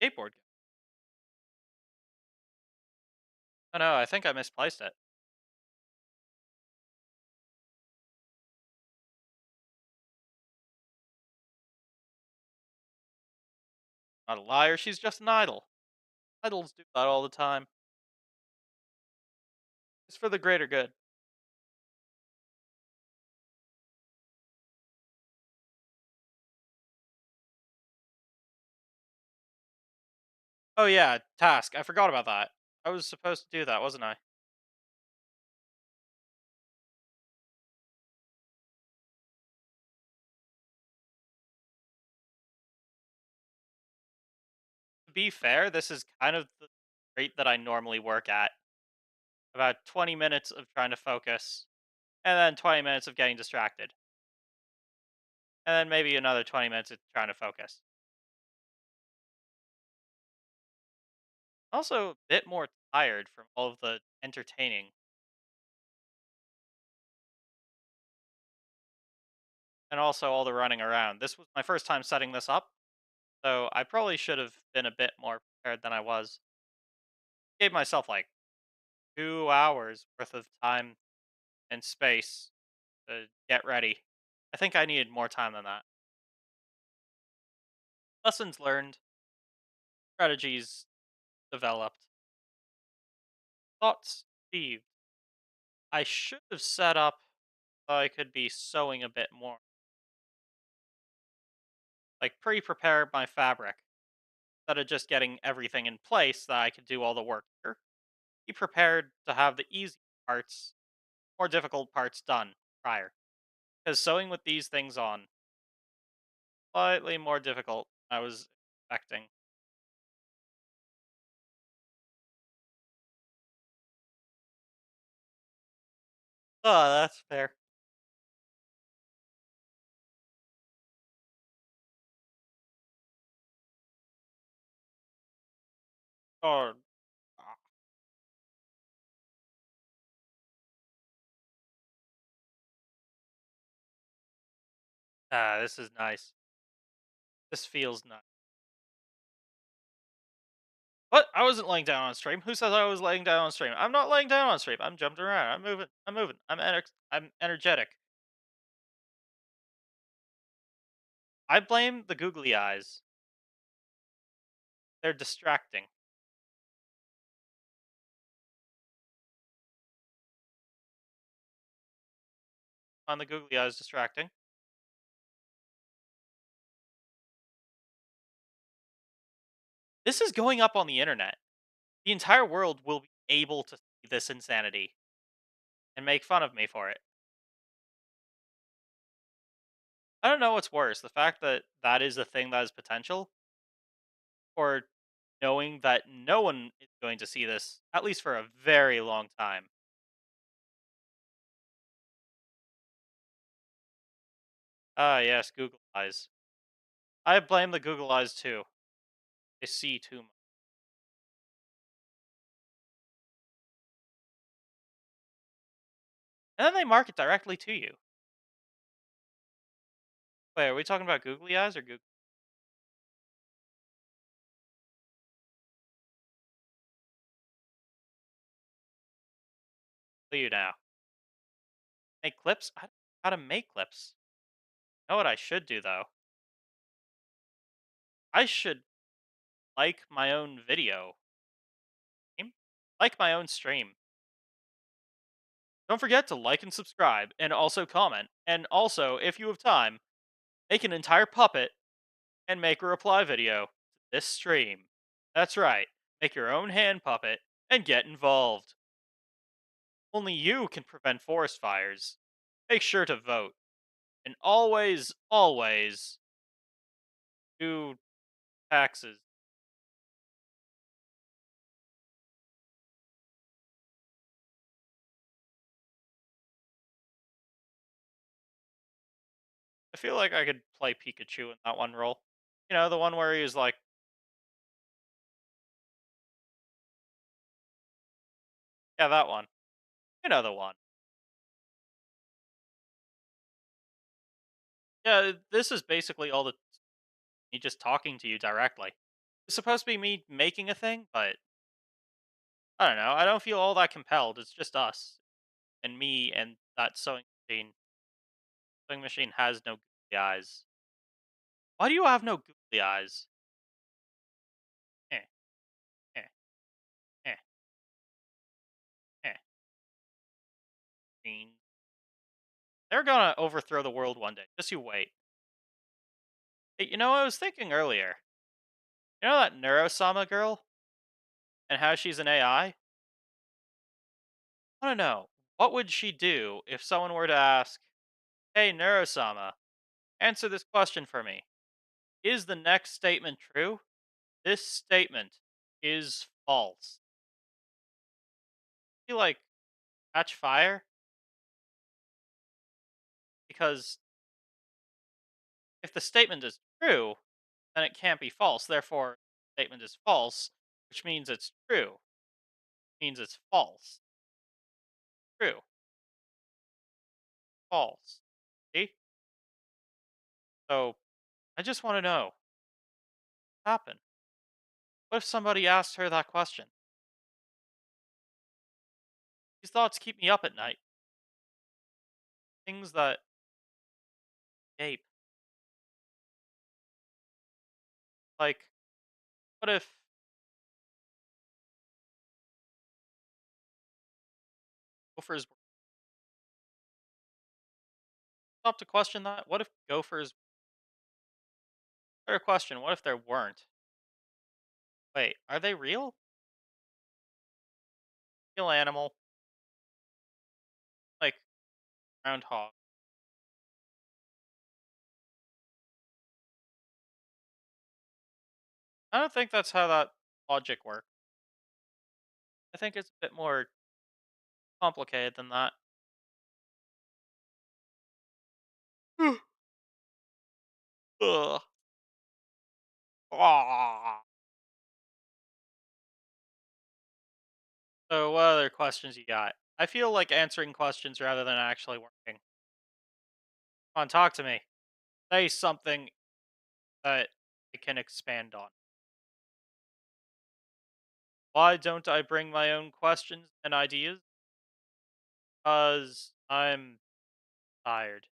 Skateboard. Oh no, I think I misplaced it. Not a liar, she's just an idol. Idols do that all the time. It's for the greater good. Oh yeah, task. I forgot about that. I was supposed to do that, wasn't I? To be fair, this is kind of the rate that I normally work at. About 20 minutes of trying to focus, and then 20 minutes of getting distracted. And then maybe another 20 minutes of trying to focus. Also, a bit more tired from all of the entertaining and also all the running around. This was my first time setting this up, so I probably should have been a bit more prepared than I was. Gave myself like 2 hours worth of time and space to get ready. I think I needed more time than that. Lessons learned, strategies developed, thoughts achieved. I should have set up so I could be sewing a bit more. Like pre-prepare my fabric instead of just getting everything in place that I could do all the work here. Be prepared to have the easy parts, more difficult parts done prior. Because sewing with these things on, slightly more difficult than I was expecting. Oh, that's fair. Oh, this is nice. This feels nice. What? I wasn't laying down on stream. Who says I was laying down on stream? I'm not laying down on stream. I'm jumping around. I'm moving. I'm moving. I'm energetic. I blame the googly eyes. They're distracting. On the googly eyes distracting. This is going up on the internet. The entire world will be able to see this insanity and make fun of me for it. I don't know what's worse, the fact that that is a thing that has potential, or knowing that no one is going to see this, at least for a very long time. Ah, yes, Google Eyes. I blame the Google Eyes too. They see too much. And then they market directly to you. Wait, are we talking about Googly Eyes or Google you now? Make clips? I don't know how to make clips. You know what I should do though? I should like my own video. like my own stream. Don't forget to like and subscribe, and also comment. And also, if you have time, make an entire puppet and make a reply video to this stream. That's right, make your own hand puppet and get involved. Only you can prevent forest fires. Make sure to vote. And always, always do taxes. I feel like I could play Pikachu in that one role. You know, the one where he was like, yeah, that one. You know the one. Yeah, this is basically all the me just talking to you directly. It's supposed to be me making a thing, but I don't know. I don't feel all that compelled. It's just us and me and that sewing machine. Sewing machine has no googly eyes. Why do you have no googly eyes? Eh, eh, eh, eh. Machine. They're gonna overthrow the world one day. Just you wait. Hey, you know, I was thinking earlier. You know that Neurosama girl and how she's an AI? I don't know. What would she do if someone were to ask, "Hey, Neurosama, answer this question for me. Is the next statement true? This statement is false." You like catch fire because if the statement is true, then it can't be false. Therefore, the statement is false, which means it's true. Means it's false. True. False. See? So I just want to know what happened. What if somebody asked her that question? These thoughts keep me up at night. Things that gape. Like, what if gophers were stop to question that? What if gophers Better question, what if there weren't? Wait, are they real? Real animal? Like groundhog. I don't think that's how that logic works. I think it's a bit more complicated than that. Ugh. Ah. So what other questions you got? I feel like answering questions rather than actually working. Come on, talk to me. Say something that I can expand on. Why don't I bring my own questions and ideas? Because I'm tired.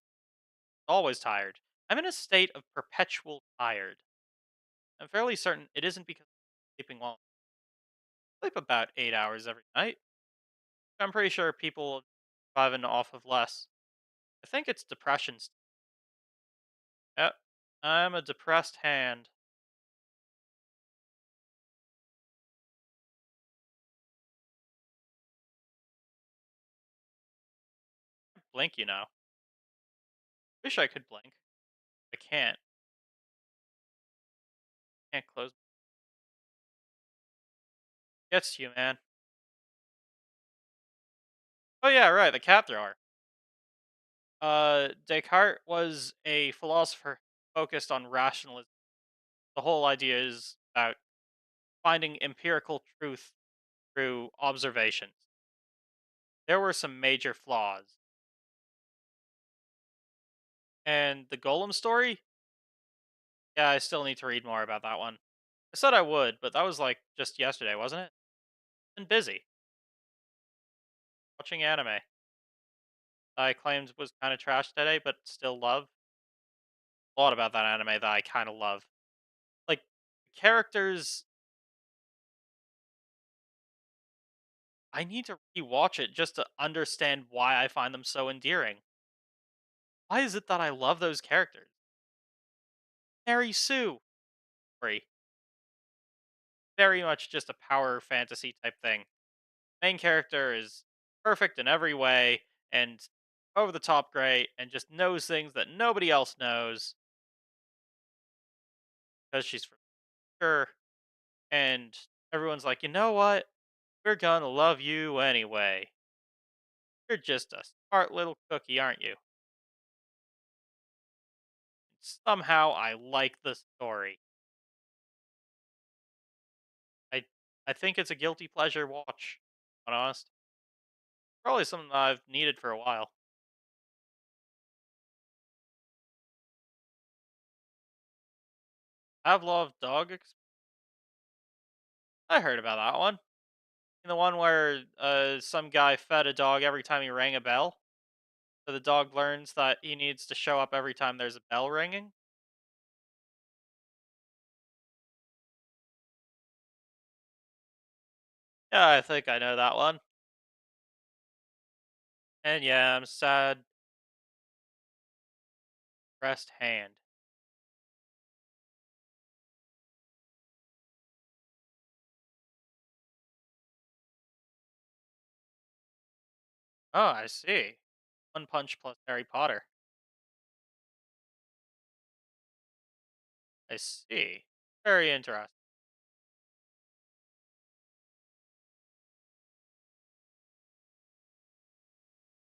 Always tired. I'm in a state of perpetual tired. I'm fairly certain it isn't because I'm sleeping well. I sleep about 8 hours every night. I'm pretty sure people surviving off of less. I think it's depression. Yep. I'm a depressed hand. Blink, you know. Wish I could blink. I can't. Can't close. Gets to you, man. Oh yeah, right. The cat thrower. Descartes was a philosopher focused on rationalism. The whole idea is about finding empirical truth through observations. There were some major flaws. And the Golem story? Yeah, I still need to read more about that one. I said I would, but that was like just yesterday, wasn't it? Been busy watching anime. I claimed was kind of trash today, but still love. A lot about that anime that I kind of love. Like characters I need to rewatch it just to understand why I find them so endearing. Why is it that I love those characters? Mary Sue, Free. Very much just a power fantasy type thing. Main character is perfect in every way and over the top great and just knows things that nobody else knows because she's for sure. And everyone's like, you know what? We're gonna love you anyway. You're just a smart little cookie, aren't you? Somehow I like the story. I I think it's a guilty pleasure watch. To be honest, probably something that I've needed for a while. Pavlov dog. I heard about that one. The one where some guy fed a dog every time he rang a bell, so the dog learns that he needs to show up every time there's a bell ringing. Yeah, I think I know that one. And yeah, I'm sad. Rest hand. Oh, I see. One Punch plus Harry Potter. I see. Very interesting.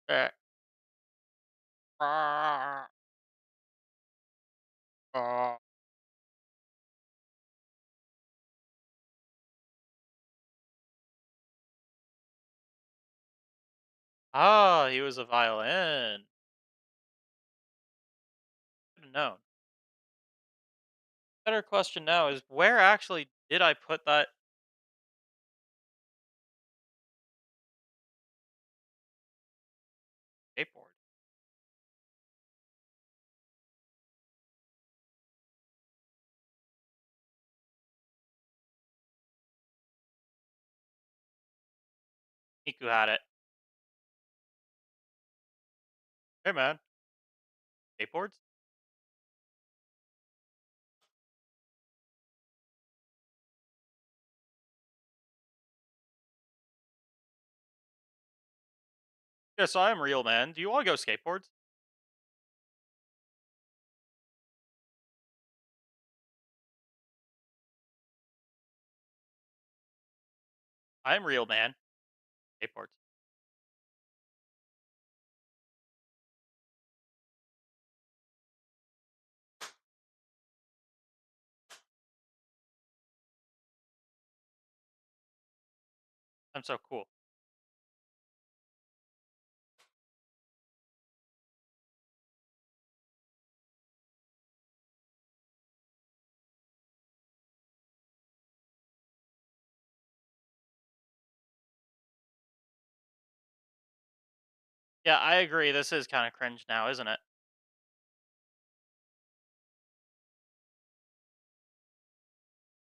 Eh, ah, ah. Ah, he was a violin. Should have known. Better question now is where actually did I put that skateboard? Miku had it. Hey man, skateboards? Yes, I am real man. Do you want to go skateboards? I am real man. Skateboards. I'm so cool. Yeah, I agree. This is kind of cringe now, isn't it?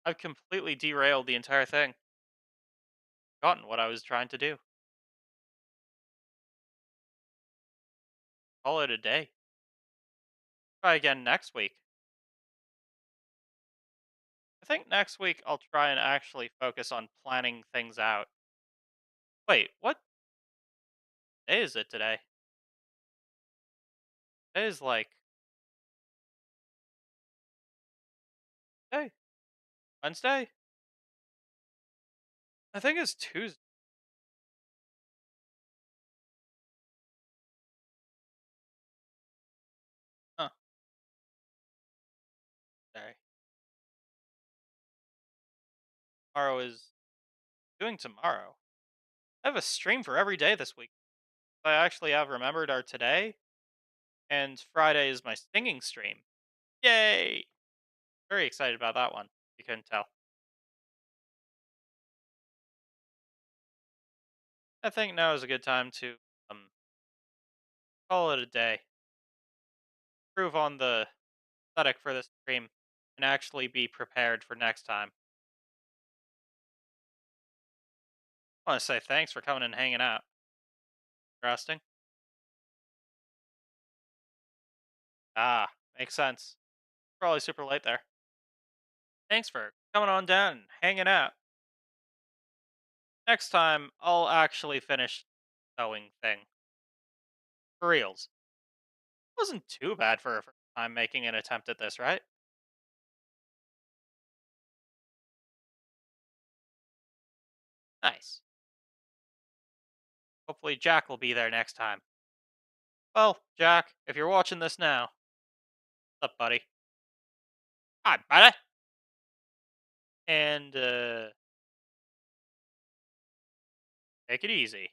I've completely derailed the entire thing. Forgotten what I was trying to do. Call it a day. Try again next week. I think next week I'll try and actually focus on planning things out. Wait, what day is it today? It is like hey, Wednesday? I think it's Tuesday. Huh. Day. Tomorrow is doing tomorrow. I have a stream for every day this week. I actually have remembered are today, and Friday is my singing stream. Yay! Very excited about that one. You couldn't tell. I think now is a good time to call it a day. Improve on the aesthetic for this stream and actually be prepared for next time. I want to say thanks for coming and hanging out. Interesting. Ah, makes sense. Probably super late there. Thanks for coming on down and hanging out. Next time, I'll actually finish sewing thing. For reals. Wasn't too bad for a first time making an attempt at this, right? Nice. Hopefully Jack will be there next time. Well, Jack, if you're watching this now, what's up, buddy? Hi, buddy. And take it easy.